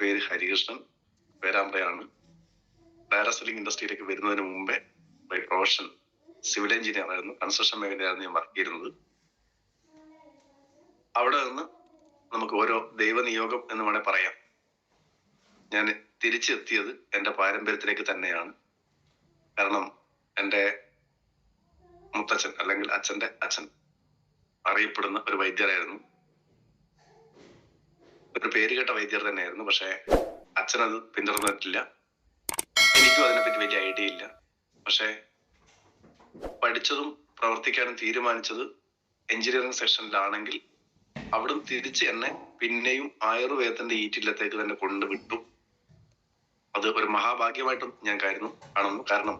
പേര് ഹരികൃഷ്ണൻ, പേരാമ്പ്രയാണ്. ഡയറക്ടറിംഗ് ഇൻഡസ്ട്രിയിലേക്ക് വരുന്നതിന് മുമ്പേ ബൈ പ്രൊഫഷൻ സിവിൽ എഞ്ചിനീയർ ആയിരുന്നു. കൺസ്ട്രക്ഷൻ മേഖലയായിരുന്നു ഞാൻ വർക്ക് ചെയ്യുന്നത്. അവിടെ നിന്ന് നമുക്ക് ഓരോ ദൈവനിയോഗം എന്ന് വേണേൽ പറയാം. ഞാൻ തിരിച്ചെത്തിയത് എൻ്റെ പാരമ്പര്യത്തിലേക്ക് തന്നെയാണ്. കാരണം എൻ്റെ മുത്തച്ഛൻ അല്ലെങ്കിൽ അച്ഛൻ്റെ അച്ഛൻ അറിയപ്പെടുന്ന ഒരു വൈദ്യരായിരുന്നു. ഒരു പേരുകേട്ട വൈദ്യർ തന്നെയായിരുന്നു. പക്ഷെ അച്ഛനത് പിന്തുടർന്നിട്ടില്ല. എനിക്കും അതിനെപ്പറ്റി വലിയ ഐഡിയ ഇല്ല. പക്ഷെ പഠിച്ചതും പ്രവർത്തിക്കാനും തീരുമാനിച്ചത് എഞ്ചിനീയറിംഗ് സെക്ഷനിലാണെങ്കിൽ അവിടുന്ന് തിരിച്ച് എന്നെ പിന്നെയും ആയുർവേദത്തിന്റെ ഈറ്റില്ലത്തേക്ക് തന്നെ കൊണ്ടുവിട്ടു. അത് ഒരു മഹാഭാഗ്യമായിട്ടും ഞാൻ കാണുന്നു. കാരണം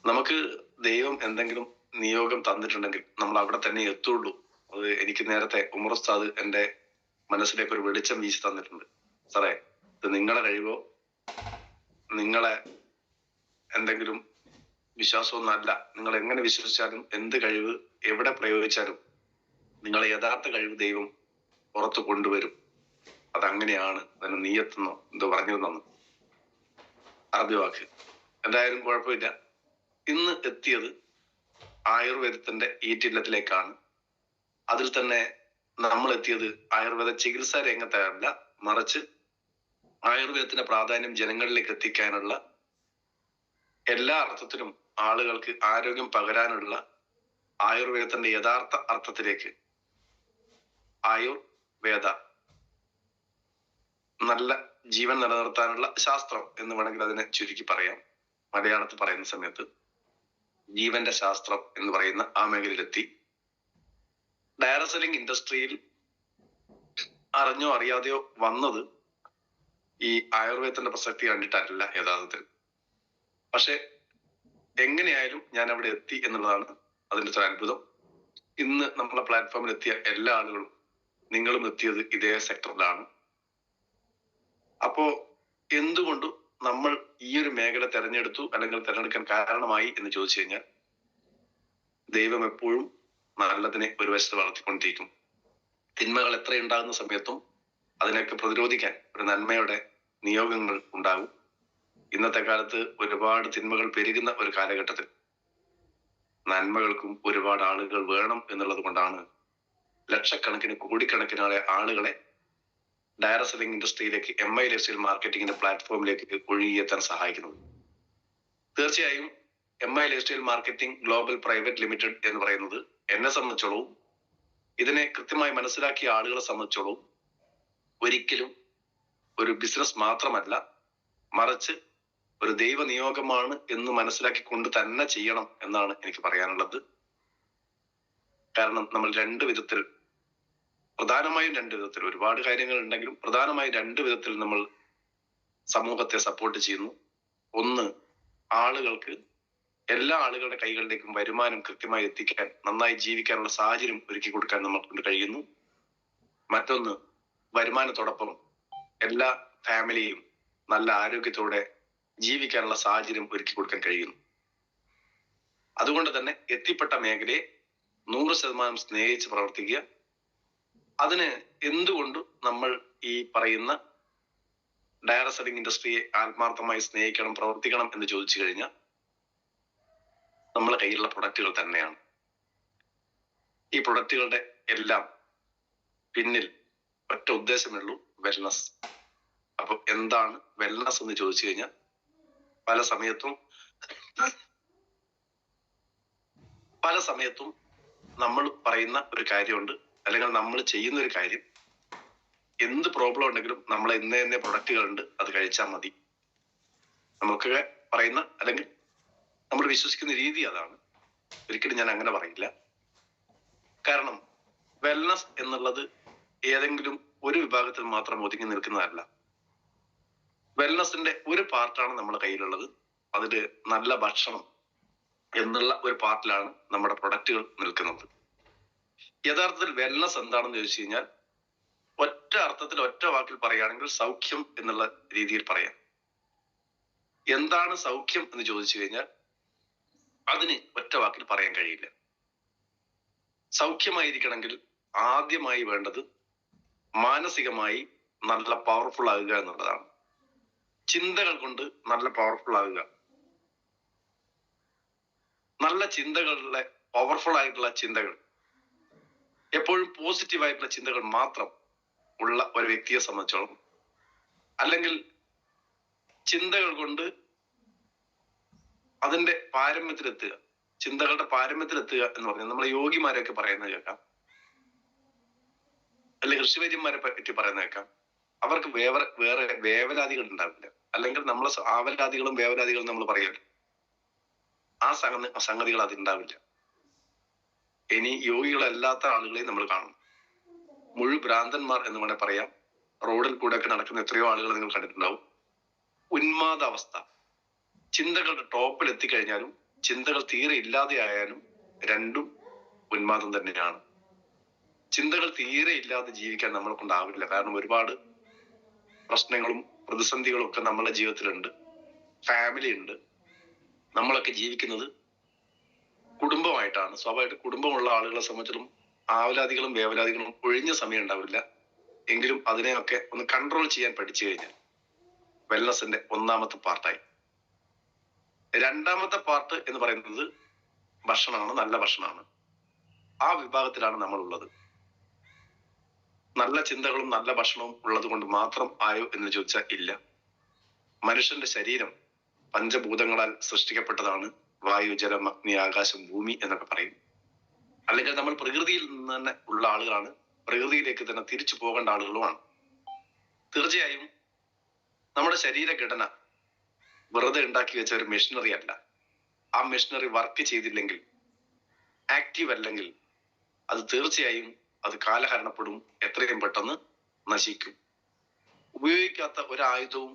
നമുക്ക് ദൈവം എന്തെങ്കിലും നിയോഗം തന്നിട്ടുണ്ടെങ്കിൽ നമ്മൾ അവിടെ തന്നെ എത്തുള്ളൂ. അത് എനിക്ക് നേരത്തെ ഉമർ ഉസ്താദ് എൻ്റെ മനസ്സിലേക്ക് ഒരു വെളിച്ചം വീശി തന്നിട്ടുണ്ട്. സാറേ, ഇത് നിങ്ങളെ കഴിവോ നിങ്ങളെ എന്തെങ്കിലും വിശ്വാസമൊന്നല്ല. നിങ്ങൾ എങ്ങനെ വിശ്വസിച്ചാലും എന്ത് കഴിവ് എവിടെ പ്രയോഗിച്ചാലും നിങ്ങളെ യഥാർത്ഥ കഴിവ് ദൈവം പുറത്തു കൊണ്ടുവരും. അതങ്ങനെയാണ്. അതിന് നീയത്തെന്നോ എന്തോ പറഞ്ഞു തന്നു, അറബി വാക്ക്. എന്തായാലും കുഴപ്പമില്ല. ഇന്ന് എത്തിയത് ആയുർവേദത്തിന്റെ ഈറ്റില്ലത്തിലേക്കാണ്. അതിൽ തന്നെ നമ്മൾ എത്തിയത് ആയുർവേദ ചികിത്സാ രംഗത്തല്ല, മറിച്ച് ആയുർവേദത്തിന്റെ പ്രാധാന്യം ജനങ്ങളിലേക്ക് എത്തിക്കാനുള്ള, എല്ലാ അർത്ഥത്തിലും ആളുകൾക്ക് ആരോഗ്യം പകരാനുള്ള ആയുർവേദത്തിന്റെ യഥാർത്ഥ അർത്ഥത്തിലേക്ക്. ആയുർവേദ നല്ല ജീവൻ നിലനിർത്താനുള്ള ശാസ്ത്രം എന്ന് വേണമെങ്കിൽ അതിനെ ചുരുക്കി പറയാം. മലയാളത്തിൽ പറയുന്ന സമയത്ത് ജീവന്റെ ശാസ്ത്രം എന്ന് പറയുന്ന ആ മേഖലയിലെത്തി. ഡയറക്ടറിംഗ് ഇൻഡസ്ട്രിയിൽ അറിഞ്ഞോ അറിയാതെയോ വന്നത് ഈ ആയുർവേദത്തിന്റെ പ്രസക്തി കണ്ടിട്ടല്ല യഥാർത്ഥത്തിൽ. പക്ഷെ എങ്ങനെയായാലും ഞാൻ അവിടെ എത്തി എന്നുള്ളതാണ് അതിന്റെ ഒരു അത്ഭുതം. ഇന്ന് നമ്മളെ പ്ലാറ്റ്ഫോമിൽ എത്തിയ എല്ലാ ആളുകളും, നിങ്ങളും എത്തിയത് ഇതേ സെക്ടറിലാണ്. അപ്പോ എന്തുകൊണ്ട് നമ്മൾ ഈ ഒരു മേഖല തെരഞ്ഞെടുത്തു അല്ലെങ്കിൽ തെരഞ്ഞെടുക്കാൻ കാരണമായി എന്ന് ചോദിച്ചു കഴിഞ്ഞാൽ, ദൈവം എപ്പോഴും നല്ലതിനെ ഒരു വശത്ത് വളർത്തിക്കൊണ്ടിരിക്കും. തിന്മകൾ എത്രയുണ്ടാകുന്ന സമയത്തും അതിനൊക്കെ പ്രതിരോധിക്കാൻ ഒരു നന്മയുടെ നിയോഗങ്ങൾ ഉണ്ടാകും. ഇന്നത്തെ കാലത്ത് ഒരുപാട് തിന്മകൾ പെരുകുന്ന ഒരു കാലഘട്ടത്തിൽ നന്മകൾക്കും ഒരുപാട് ആളുകൾ വേണം എന്നുള്ളത് കൊണ്ടാണ് ലക്ഷക്കണക്കിന് കോടിക്കണക്കിന് ആളുകളെ ഡയറക്ടറിംഗ് ഇൻഡസ്ട്രിയിലേക്ക് MI ലൈഫ്സ്റ്റൈൽ മാർക്കറ്റിംഗിന്റെ പ്ലാറ്റ്ഫോമിലേക്ക് ഒഴുകിയെത്താൻ സഹായിക്കുന്നത്. തീർച്ചയായും MI lifestyle marketing global private limited എന്ന് പറയുന്നത് എന്നെ സംബന്ധിച്ചോളവും ഇതിനെ കൃത്യമായി മനസ്സിലാക്കിയ ആളുകളെ സംബന്ധിച്ചോളവും ഒരിക്കലും ഒരു ബിസിനസ് മാത്രമല്ല, മറിച്ച് ഒരു ദൈവ നിയോഗമാണ് എന്ന് മനസ്സിലാക്കിക്കൊണ്ട് തന്നെ ചെയ്യണം എന്നാണ് എനിക്ക് പറയാനുള്ളത്. കാരണം നമ്മൾ പ്രധാനമായും രണ്ട് വിധത്തിൽ, ഒരുപാട് കാര്യങ്ങൾ ഉണ്ടെങ്കിലും പ്രധാനമായും രണ്ട് വിധത്തിൽ നമ്മൾ സമൂഹത്തെ സപ്പോർട്ട് ചെയ്യുന്നു. ഒന്ന്, ആളുകൾക്ക്, എല്ലാ ആളുകളുടെ കൈകളിലേക്കും വരുമാനം കൃത്യമായി എത്തിക്കാൻ, നന്നായി ജീവിക്കാനുള്ള സാഹചര്യം ഒരുക്കി കൊടുക്കാൻ നമ്മൾക്കൊണ്ട് കഴിയുന്നു. മറ്റൊന്ന്, വരുമാനത്തോടൊപ്പം എല്ലാ ഫാമിലിയും നല്ല ആരോഗ്യത്തോടെ ജീവിക്കാനുള്ള സാഹചര്യം ഒരുക്കി കൊടുക്കാൻ കഴിയുന്നു. അതുകൊണ്ട് തന്നെ എത്തിപ്പെട്ട മേഖലയെ 100% സ്നേഹിച്ച് പ്രവർത്തിക്കുക. അതിന് എന്തുകൊണ്ട് നമ്മൾ ഈ പറയുന്ന ഡയറക്ടറിംഗ് ഇൻഡസ്ട്രിയെ ആത്മാർത്ഥമായി സ്നേഹിക്കണം, പ്രവർത്തിക്കണം എന്ന് ചോദിച്ചു കഴിഞ്ഞാൽ നമ്മളെ കയ്യിലുള്ള പ്രൊഡക്റ്റുകൾ തന്നെയാണ്. ഈ പ്രൊഡക്റ്റുകളുടെ എല്ലാം പിന്നിൽ ഒറ്റ ഉദ്ദേശമേ ഉള്ളൂ, വെൽനസ്. അപ്പൊ എന്താണ് വെൽനസ് എന്ന് ചോദിച്ചു കഴിഞ്ഞാൽ, പല സമയത്തും നമ്മൾ പറയുന്ന ഒരു കാര്യമുണ്ട്, അല്ലെങ്കിൽ നമ്മൾ ചെയ്യുന്ന ഒരു കാര്യം, എന്ത് പ്രോബ്ലം ഉണ്ടെങ്കിലും നമ്മളെ ഇന്ന പ്രൊഡക്റ്റുകളുണ്ട്, അത് കഴിച്ചാൽ മതി. നമുക്ക് പറയുന്ന അല്ലെങ്കിൽ നമ്മൾ വിശ്വസിക്കുന്ന രീതി അതാണ്. ഒരിക്കലും ഞാൻ അങ്ങനെ പറയില്ല. കാരണം വെൽനസ് എന്നുള്ളത് ഏതെങ്കിലും ഒരു വിഭാഗത്തിൽ മാത്രം ഒതുങ്ങി നിൽക്കുന്നതല്ല. വെൽനസിന്റെ ഒരു പാർട്ടാണ് നമ്മുടെ കയ്യിലുള്ളത്. അതില് നല്ല ഭക്ഷണം എന്നുള്ള ഒരു പാർട്ടിലാണ് നമ്മുടെ പ്രൊഡക്റ്റുകൾ നിൽക്കുന്നത്. യഥാർത്ഥത്തിൽ വെൽനസ് എന്താണെന്ന് ചോദിച്ചു കഴിഞ്ഞാൽ, ഒറ്റ അർത്ഥത്തിൽ ഒറ്റ വാക്കിൽ പറയുകയാണെങ്കിൽ സൗഖ്യം എന്നുള്ള രീതിയിൽ പറയാം. എന്താണ് സൗഖ്യം എന്ന് ചോദിച്ചു കഴിഞ്ഞാൽ അതിന് ഒറ്റ വാക്കിൽ പറയാൻ കഴിയില്ല. സൗഖ്യമായിരിക്കണമെങ്കിൽ ആദ്യമായി വേണ്ടത് മാനസികമായി നല്ല പവർഫുൾ ആകുക എന്നുള്ളതാണ്. ചിന്തകൾ കൊണ്ട് നല്ല പവർഫുൾ ആകുക. നല്ല ചിന്തകളിലെ പവർഫുൾ ആയിട്ടുള്ള ചിന്തകൾ, എപ്പോഴും പോസിറ്റീവ് ആയിട്ടുള്ള ചിന്തകൾ മാത്രം ഉള്ള ഒരു വ്യക്തിയെ സംബന്ധിച്ചോളം, അല്ലെങ്കിൽ ചിന്തകൾ കൊണ്ട് അതിന്റെ പാരമ്യത്തിലെത്തുക, ചിന്തകളുടെ പാരമ്യത്തിലെത്തുക എന്ന് പറഞ്ഞാൽ നമ്മൾ യോഗിമാരെയൊക്കെ പറയുന്നത് കേൾക്കാം, അല്ലെങ്കിൽ ഋഷിവര്യന്മാരെ പറ്റി പറയുന്നത് കേൾക്കാം. അവർക്ക് വേറെ വേവലാതികൾ ഉണ്ടാവില്ല. അല്ലെങ്കിൽ നമ്മളെ ആവലാദികളും വേവലാദികളും നമ്മൾ പറയല്ലോ, ആ സംഗതികൾ അതുണ്ടാവില്ല. ഇനി യോഗികളല്ലാത്ത ആളുകളെയും നമ്മൾ കാണും. ഭ്രാന്തന്മാർ എന്ന് വേണേൽ പറയാം. റോഡിൽ കൂടെ ഒക്കെ നടക്കുന്ന എത്രയോ ആളുകൾ നിങ്ങൾ കണ്ടിട്ടുണ്ടാവും. ഉന്മാദ അവസ്ഥ, ചിന്തകളുടെ ടോപ്പിൽ എത്തിക്കഴിഞ്ഞാലും ചിന്തകൾ തീരെ ഇല്ലാതെ ആയാലും രണ്ടും ഉന്മാദം തന്നെയാണ്. ചിന്തകൾ തീരെ ഇല്ലാതെ ജീവിക്കാൻ നമ്മളെ കൊണ്ടാവില്ല. കാരണം ഒരുപാട് പ്രശ്നങ്ങളും പ്രതിസന്ധികളും ഒക്കെ നമ്മുടെ ജീവിതത്തിലുണ്ട്. ഫാമിലി ഉണ്ട്. നമ്മളൊക്കെ ജീവിക്കുന്നത് കുടുംബമായിട്ടാണ്. സ്വാഭാവികമായിട്ട് കുടുംബമുള്ള ആളുകളെ സംബന്ധിച്ചിടത്തോളം ആവലാദികളും വേവലാദികളും ഒഴിഞ്ഞ സമയം ഉണ്ടാവില്ല. എങ്കിലും അതിനെയൊക്കെ ഒന്ന് കൺട്രോൾ ചെയ്യാൻ പഠിച്ചു കഴിഞ്ഞാൽ വെൽനസിന്റെ ഒന്നാമത്തെ പാർട്ടായി. രണ്ടാമത്തെ പാർട്ട് എന്ന് പറയുന്നത് ഭക്ഷണമാണ്. നല്ല ഭക്ഷണമാണ്. ആ വിഭാഗത്തിലാണ് നമ്മൾ ഉള്ളത്. നല്ല ചിന്തകളും നല്ല ഭക്ഷണവും ഉള്ളത് കൊണ്ട് മാത്രം ആയോ എന്ന് ചോദിച്ചാൽ ഇല്ല. മനുഷ്യന്റെ ശരീരം പഞ്ചഭൂതങ്ങളാൽ സൃഷ്ടിക്കപ്പെട്ടതാണ്. വായു, ജലം, അഗ്നി, ആകാശം, ഭൂമി എന്നൊക്കെ പറയും. അല്ലെങ്കിൽ നമ്മൾ പ്രകൃതിയിൽ നിന്ന് തന്നെ ഉള്ള ആളുകളാണ്. പ്രകൃതിയിലേക്ക് തന്നെ തിരിച്ചു പോകേണ്ട ആളുകളുമാണ്. തീർച്ചയായും നമ്മുടെ ശരീരഘടന വെറുതെ ഉണ്ടാക്കി വെച്ച ഒരു മെഷീനറി അല്ല. ആ മെഷീനറി വർക്ക് ചെയ്തില്ലെങ്കിൽ, ആക്റ്റീവ് അല്ലെങ്കിൽ, അത് തീർച്ചയായും അത് കാലഹരണപ്പെടും. എത്രയും പെട്ടെന്ന് നശിക്കും. ഉപയോഗിക്കാത്ത ഒരു ആയുധവും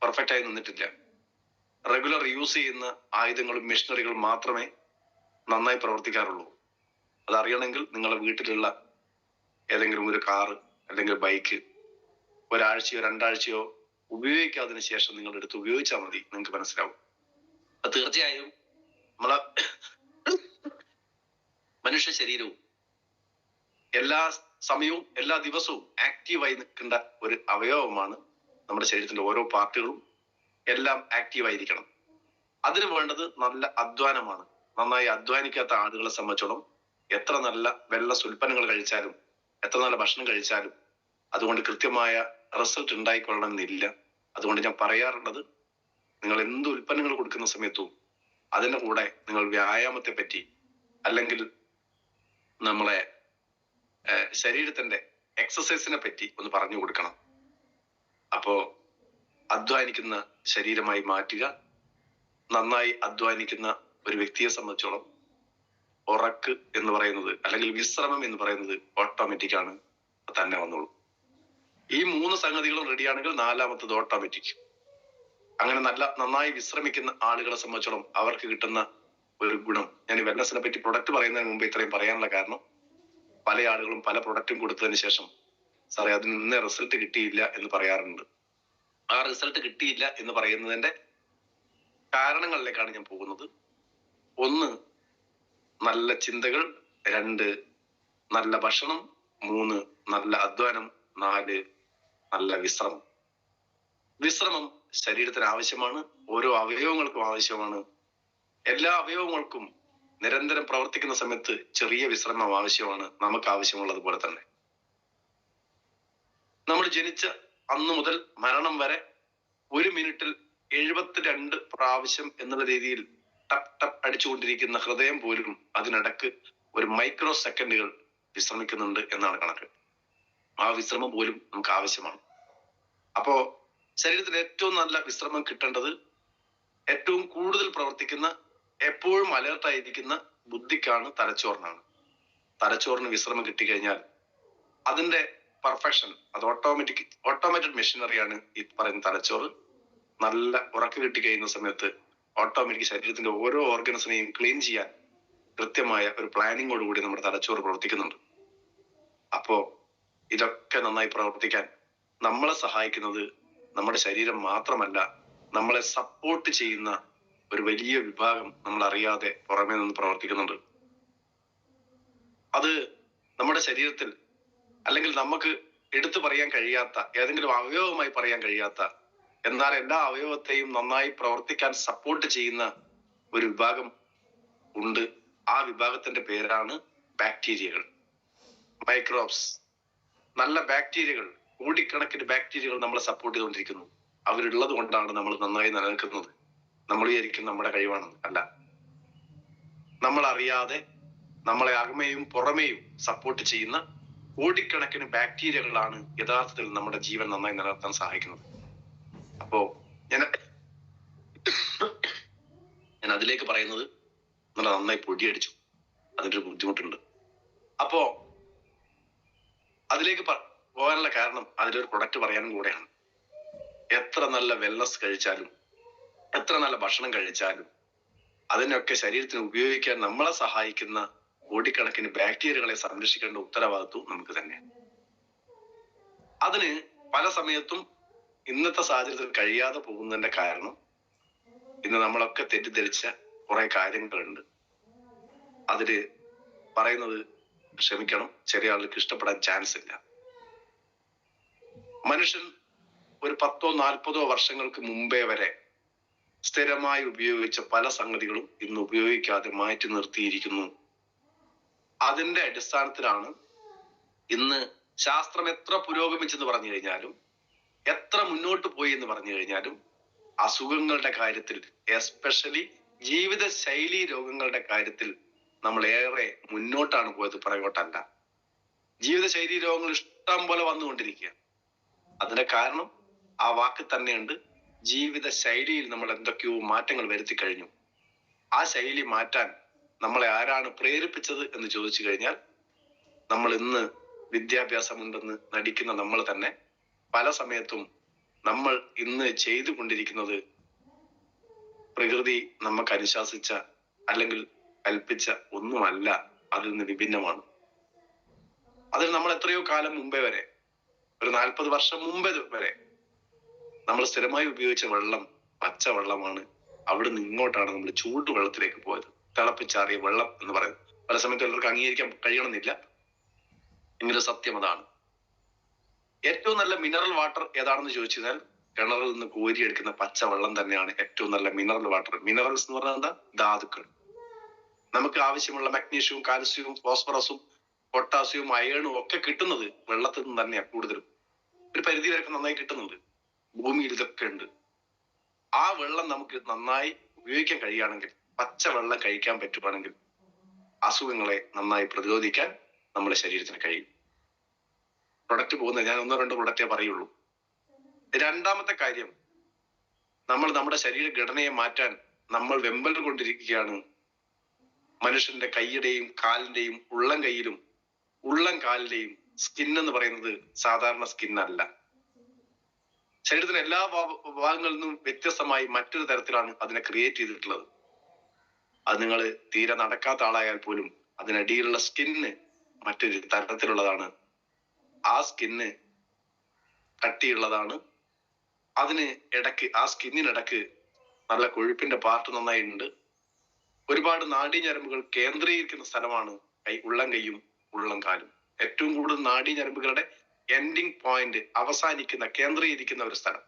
പെർഫെക്റ്റ് ആയി നിന്നിട്ടില്ല. റെഗുലർ യൂസ് ചെയ്യുന്ന ആയുധങ്ങളും മെഷീനറികളും മാത്രമേ നന്നായി പ്രവർത്തിക്കാറുള്ളൂ. അതറിയണമെങ്കിൽ നിങ്ങളുടെ വീട്ടിലുള്ള ഏതെങ്കിലും ഒരു കാറ് അല്ലെങ്കിൽ ബൈക്ക് ഒരാഴ്ചയോ 2 ആഴ്ചയോ ഉപയോഗിക്കാതിന് ശേഷം നിങ്ങളുടെ അടുത്ത് ഉപയോഗിച്ചാൽ മതി, നിങ്ങൾക്ക് മനസ്സിലാവും. അത് തീർച്ചയായും നമ്മളെ മനുഷ്യ ശരീരവും എല്ലാ സമയവും എല്ലാ ദിവസവും ആക്റ്റീവായി നിൽക്കേണ്ട ഒരു അവയവമാണ്. നമ്മുടെ ശരീരത്തിന്റെ ഓരോ പാർട്ടുകളും എല്ലാം ആക്റ്റീവായിരിക്കണം. അതിന് വേണ്ടത് നല്ല അധ്വാനമാണ്. നന്നായി അധ്വാനിക്കാത്ത ആളുകളെ സംബന്ധിച്ചോളം എത്ര നല്ല വെൽനസ് ഉൽപ്പന്നങ്ങൾ കഴിച്ചാലും എത്ര നല്ല ഭക്ഷണം കഴിച്ചാലും അതുകൊണ്ട് കൃത്യമായ റിസൾട്ട് ഉണ്ടായിക്കൊള്ളണമെന്നില്ല. അതുകൊണ്ട് ഞാൻ പറയാറുള്ളത്, നിങ്ങൾ എന്ത് ഉൽപ്പന്നങ്ങൾ കൊടുക്കുന്ന സമയത്തും അതിന്റെ കൂടെ നിങ്ങൾ വ്യായാമത്തെ പറ്റി അല്ലെങ്കിൽ നമ്മളെ ശരീരത്തിന്റെ എക്സസൈസിനെ പറ്റി ഒന്ന് പറഞ്ഞു കൊടുക്കണം. അപ്പോ അധ്വാനിക്കുന്ന ശരീരമായി മാറ്റുക. നന്നായി അധ്വാനിക്കുന്ന ഒരു വ്യക്തിയെ സംബന്ധിച്ചോളം ഉറക്ക് എന്ന് പറയുന്നത് അല്ലെങ്കിൽ വിശ്രമം എന്ന് പറയുന്നത് ഓട്ടോമാറ്റിക് ആണ്, തന്നെ വന്നോളൂ. ഈ 3 സംഗതികളും റെഡിയാണെങ്കിൽ 4-മത്തത് ഓട്ടോമാറ്റിക്. അങ്ങനെ നന്നായി വിശ്രമിക്കുന്ന ആളുകളെ സംബന്ധിച്ചോളം അവർക്ക് കിട്ടുന്ന ഒരു ഗുണം, ഞാൻ ഈ വെൽനസിനെ പറ്റി പ്രൊഡക്റ്റ് പറയുന്നതിന് മുമ്പ് ഇത്രയും പറയാനുള്ള കാരണം, പല ആളുകളും പല പ്രൊഡക്റ്റും കൊടുത്തതിന് ശേഷം സാറേ അതിന് ഇന്ന റിസൾട്ട് കിട്ടിയില്ല എന്ന് പറയാറുണ്ട്. ആ റിസൾട്ട് കിട്ടിയില്ല എന്ന് പറയുന്നതിന്റെ കാരണങ്ങളിലേക്കാണ് ഞാൻ പോകുന്നത്. 1, നല്ല ചിന്തകൾ. 2, നല്ല ഭക്ഷണം. 3, നല്ല അധ്വാനം. 4, നല്ല വിശ്രമം. വിശ്രമം ശരീരത്തിന് ആവശ്യമാണ്. ഓരോ അവയവങ്ങൾക്കും ആവശ്യമാണ്. എല്ലാ അവയവങ്ങൾക്കും നിരന്തരം പ്രവർത്തിക്കുന്ന സമയത്ത് ചെറിയ വിശ്രമം ആവശ്യമാണ്. നമുക്ക് ആവശ്യമുള്ളത് പോലെ തന്നെ നമ്മൾ ജനിച്ച അന്ന് മുതൽ മരണം വരെ 1 മിനിറ്റിൽ 72 പ്രാവശ്യം എന്നുള്ള രീതിയിൽ ടപ് ടപ് അടിച്ചുകൊണ്ടിരിക്കുന്ന ഹൃദയം പോലും അതിനിടക്ക് ഒരു മൈക്രോ സെക്കൻഡുകൾ വിശ്രമിക്കുന്നുണ്ട് എന്നാണ് കണക്ക്. ആ വിശ്രമം പോലും നമുക്ക് ആവശ്യമാണ്. അപ്പോ ശരീരത്തിന് ഏറ്റവും നല്ല വിശ്രമം കിട്ടേണ്ടത് ഏറ്റവും കൂടുതൽ പ്രവർത്തിക്കുന്ന, എപ്പോഴും അലേർട്ടായിരിക്കുന്ന ബുദ്ധിക്കാണ്, തലച്ചോറിനാണ്. തലച്ചോറിന് വിശ്രമം കിട്ടിക്കഴിഞ്ഞാൽ അതിന്റെ പെർഫെക്ഷൻ, അത് ഓട്ടോമാറ്റഡ് മെഷീനറിയാണ് ഈ പറയുന്ന തലച്ചോറ്. നല്ല ഉറക്കം കിട്ടിക്കഴിയുന്ന സമയത്ത് ഓട്ടോമാറ്റിക് ശരീരത്തിന്റെ ഓരോ ഓർഗൻസിനെയും ക്ലീൻ ചെയ്യാൻ കൃത്യമായ ഒരു പ്ലാനിങ്ങോടുകൂടി നമ്മുടെ തലച്ചോറ് പ്രവർത്തിക്കുന്നുണ്ട്. അപ്പോ ഇതൊക്കെ നന്നായി പ്രവർത്തിക്കാൻ നമ്മളെ സഹായിക്കുന്നത് നമ്മുടെ ശരീരം മാത്രമല്ല, നമ്മളെ സപ്പോർട്ട് ചെയ്യുന്ന ഒരു വലിയ വിഭാഗം നമ്മൾ അറിയാതെ പുറമേ നിന്ന് പ്രവർത്തിക്കുന്നുണ്ട്. അത് നമ്മുടെ ശരീരത്തിൽ അല്ലെങ്കിൽ നമുക്ക് എടുത്തു പറയാൻ കഴിയാത്ത, ഏതെങ്കിലും അവയവമായി പറയാൻ കഴിയാത്ത, എന്നാൽ എല്ലാ അവയവത്തെയും നന്നായി പ്രവർത്തിക്കാൻ സപ്പോർട്ട് ചെയ്യുന്ന ഒരു വിഭാഗം ഉണ്ട്. ആ വിഭാഗത്തിന്റെ പേരാണ് ബാക്ടീരിയകൾ, മൈക്രോബ്സ്. നല്ല ബാക്ടീരിയകൾ, കോടിക്കണക്കിന് ബാക്ടീരിയകൾ നമ്മളെ സപ്പോർട്ട് ചെയ്തുകൊണ്ടിരിക്കുന്നു. അവരുള്ളത് കൊണ്ടാണ് നമ്മൾ നന്നായി നിലനിൽക്കുന്നത്. നമ്മൾ വിചാരിക്കും നമ്മുടെ കഴിവാണെന്ന്. അല്ല, നമ്മൾ അറിയാതെ നമ്മളെ അകമയും പുറമേയും സപ്പോർട്ട് ചെയ്യുന്ന കോടിക്കണക്കിന് ബാക്ടീരിയകളാണ് യഥാർത്ഥത്തിൽ നമ്മുടെ ജീവൻ നന്നായി നിലനിർത്താൻ സഹായിക്കുന്നത്. അപ്പോ ഞാൻ അതിലേക്ക് പറയുന്നത്, നല്ല നന്നായി പൊടിയടിച്ചു, അതിന്റെ ഒരു ബുദ്ധിമുട്ടുണ്ട്. അപ്പോ അതിലേക്ക് പോകാനുള്ള കാരണം അതിലൊരു പ്രൊഡക്റ്റ് പറയാനും കൂടെയാണ്. എത്ര നല്ല വെൽനസ് കഴിച്ചാലും, എത്ര നല്ല ഭക്ഷണം കഴിച്ചാലും, അതിനൊക്കെ ശരീരത്തിന് ഉപയോഗിക്കാൻ നമ്മളെ സഹായിക്കുന്ന കോടിക്കണക്കിന് ബാക്ടീരിയകളെ സംരക്ഷിക്കേണ്ട ഉത്തരവാദിത്വം നമുക്ക് തന്നെ. അതിന് പല സമയത്തും ഇന്നത്തെ സാഹചര്യത്തിൽ കഴിയാതെ പോകുന്നതിന്റെ കാരണം ഇന്ന് നമ്മളൊക്കെ തെറ്റിദ്ധരിച്ച കുറെ കാര്യങ്ങളുണ്ട്. അതില് പറയുന്നത് ക്ഷമിക്കണം, ചെറിയ ആൾക്ക് ഇഷ്ടപ്പെടാൻ ചാൻസ് ഇല്ല. മനുഷ്യൻ ഒരു 10-40 വർഷങ്ങൾക്ക് മുമ്പേ വരെ സ്ഥിരമായി ഉപയോഗിച്ച പല സംഗതികളും ഇന്ന് ഉപയോഗിക്കാതെ മാറ്റി നിർത്തിയിരിക്കുന്നു. അതിന്റെ അടിസ്ഥാനത്തിലാണ് ഇന്ന് ശാസ്ത്രം എത്ര പുരോഗമിച്ചെന്ന് പറഞ്ഞു കഴിഞ്ഞാലും, എത്ര മുന്നോട്ട് പോയി എന്ന് പറഞ്ഞു കഴിഞ്ഞാലും, അസുഖങ്ങളുടെ കാര്യത്തിൽ, എസ്പെഷ്യലി ജീവിതശൈലി രോഗങ്ങളുടെ കാര്യത്തിൽ നമ്മൾ ഏറെ മുന്നോട്ടാണ് പോയത്, പുറകോട്ടല്ല. ജീവിതശൈലി രോഗങ്ങൾ ഇഷ്ടം പോലെ വന്നുകൊണ്ടിരിക്കുക. അതിന്റെ കാരണം ആ വാക്ക് തന്നെയുണ്ട്. ജീവിത ശൈലിയിൽ നമ്മൾ എന്തൊക്കെയോ മാറ്റങ്ങൾ വരുത്തി കഴിഞ്ഞു. ആ ശൈലി മാറ്റാൻ നമ്മളെ ആരാണ് പ്രേരിപ്പിച്ചത് എന്ന് ചോദിച്ചു കഴിഞ്ഞാൽ, നമ്മൾ ഇന്ന് വിദ്യാഭ്യാസമുണ്ടെന്ന് നടിക്കുന്ന നമ്മൾ തന്നെ പല സമയത്തും നമ്മൾ ഇന്ന് ചെയ്തുകൊണ്ടിരിക്കുന്നത് പ്രകൃതി നമുക്ക് അനുശാസിച്ച അല്ലെങ്കിൽ കൽപ്പിച്ച ഒന്നുമല്ല, അതിൽ നിന്ന് വിഭിന്നമാണ്. അതിൽ നമ്മൾ എത്രയോ കാലം മുമ്പേ വരെ, ഒരു 40 വർഷം മുമ്പേ വരെ നമ്മൾ സ്ഥിരമായി ഉപയോഗിച്ച വെള്ളം പച്ചവെള്ളമാണ്. അവിടെ നിന്ന് ഇങ്ങോട്ടാണ് നമ്മൾ ചൂടുവെള്ളത്തിലേക്ക് പോയത്. തിളപ്പിച്ചാറിയ വെള്ളം എന്ന് പറയുന്നത് പല സമയത്ത് എല്ലാവർക്കും അംഗീകരിക്കാൻ കഴിയണമെന്നില്ല, എങ്കിലും സത്യം അതാണ്. ഏറ്റവും നല്ല മിനറൽ വാട്ടർ ഏതാണെന്ന് ചോദിച്ചു കഴിഞ്ഞാൽ, കിണറിൽ നിന്ന് കോരിയെടുക്കുന്ന പച്ചവെള്ളം തന്നെയാണ് ഏറ്റവും നല്ല മിനറൽ വാട്ടർ. മിനറൽസ് എന്ന് പറഞ്ഞാൽ എന്താ? ധാതുക്കൾ. നമുക്ക് ആവശ്യമുള്ള മഗ്നീഷ്യവും കാൽസ്യവും ഫോസ്ഫറസും പൊട്ടാസ്യവും അയേണും ഒക്കെ കിട്ടുന്നത് വെള്ളത്തിൽ നിന്ന് തന്നെയാണ് കൂടുതലും. ഒരു പരിധി വരെ നന്നായി കിട്ടുന്നുണ്ട്. ഭൂമിയിൽ ഇതൊക്കെ ഉണ്ട്. ആ വെള്ളം നമുക്ക് നന്നായി ഉപയോഗിക്കാൻ കഴിയുകയാണെങ്കിൽ, പച്ചവെള്ളം കഴിക്കാൻ പറ്റുവാണെങ്കിൽ, അസുഖങ്ങളെ നന്നായി പ്രതിരോധിക്കാൻ നമ്മുടെ ശരീരത്തിന് കഴിയും. പ്രൊഡക്റ്റ് പോകുന്നത് ഞാൻ 1-2 പ്രൊഡക്റ്റേ പറയുള്ളൂ. രണ്ടാമത്തെ കാര്യം, നമ്മൾ നമ്മുടെ ശരീരഘടനയെ മാറ്റാൻ നമ്മൾ വെമ്പൽ കൊണ്ടിരിക്കുകയാണ്. മനുഷ്യന്റെ കൈയുടെയും കാലിന്റെയും ഉള്ളം കൈയിലും ഉള്ളം കാലിന്റെയും സ്കിൻ എന്ന് പറയുന്നത് സാധാരണ സ്കിൻ അല്ല. ശരീരത്തിന് എല്ലാ ഭാഗങ്ങളിൽ നിന്നും വ്യത്യസ്തമായി മറ്റൊരു തരത്തിലാണ് അതിനെ ക്രിയേറ്റ് ചെയ്തിട്ടുള്ളത്. അത് നിങ്ങൾ തീരെ നടക്കാത്ത ആളായാൽ പോലും അതിനടിയിലുള്ള സ്കിന്ന് മറ്റൊരു തരത്തിലുള്ളതാണ്. ആ സ്കിന്ന് കട്ടിയുള്ളതാണ്. അതിന് ഇടക്ക്, ആ സ്കിന്നിനിടക്ക് നല്ല കൊഴുപ്പിന്റെ പാർട്ട് നന്നായിട്ടുണ്ട്. ഒരുപാട് നാഡീഞരമ്പുകൾ കേന്ദ്രീകരിക്കുന്ന സ്ഥലമാണ് ഉള്ളം കൈയും ഉള്ളം കാലും. ഏറ്റവും കൂടുതൽ നാഡീഞരമ്പുകളുടെ എൻഡിങ് പോയിന്റ്, അവസാനിക്കുന്ന, കേന്ദ്രീകരിക്കുന്ന ഒരു സ്ഥലം.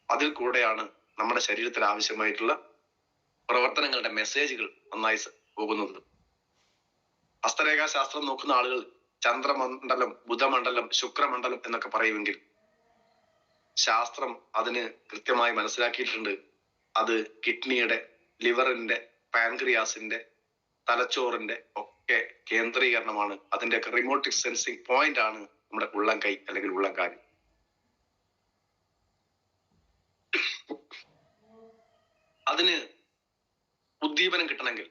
അതിൽ കൂടെയാണ് നമ്മുടെ ശരീരത്തിൽ ആവശ്യമായിട്ടുള്ള പ്രവർത്തനങ്ങളുടെ മെസ്സേജുകൾ നന്നായി പോകുന്നത്. ഹസ്തരേഖാശാസ്ത്രം നോക്കുന്ന ആളുകൾ ചന്ദ്രമണ്ഡലം, ബുധമണ്ഡലം, ശുക്രമണ്ഡലം എന്നൊക്കെ പറയുമെങ്കിൽ, ശാസ്ത്രം അതിന് കൃത്യമായി മനസ്സിലാക്കിയിട്ടുണ്ട്. അത് കിഡ്നിയുടെ, ലിവറിന്റെ, പാൻക്രിയാസിന്റെ, തലച്ചോറിന്റെ ഒക്കെ കേന്ദ്രീകരണമാണ്. അതിന്റെയൊക്കെ റിമോട്ടിക് സെൻസിങ് പോയിന്റ് ആണ് നമ്മുടെ ഉള്ളം കൈ അല്ലെങ്കിൽ ഉള്ളംകാല്. അതിന് ഉദ്ദീപനം കിട്ടണമെങ്കിൽ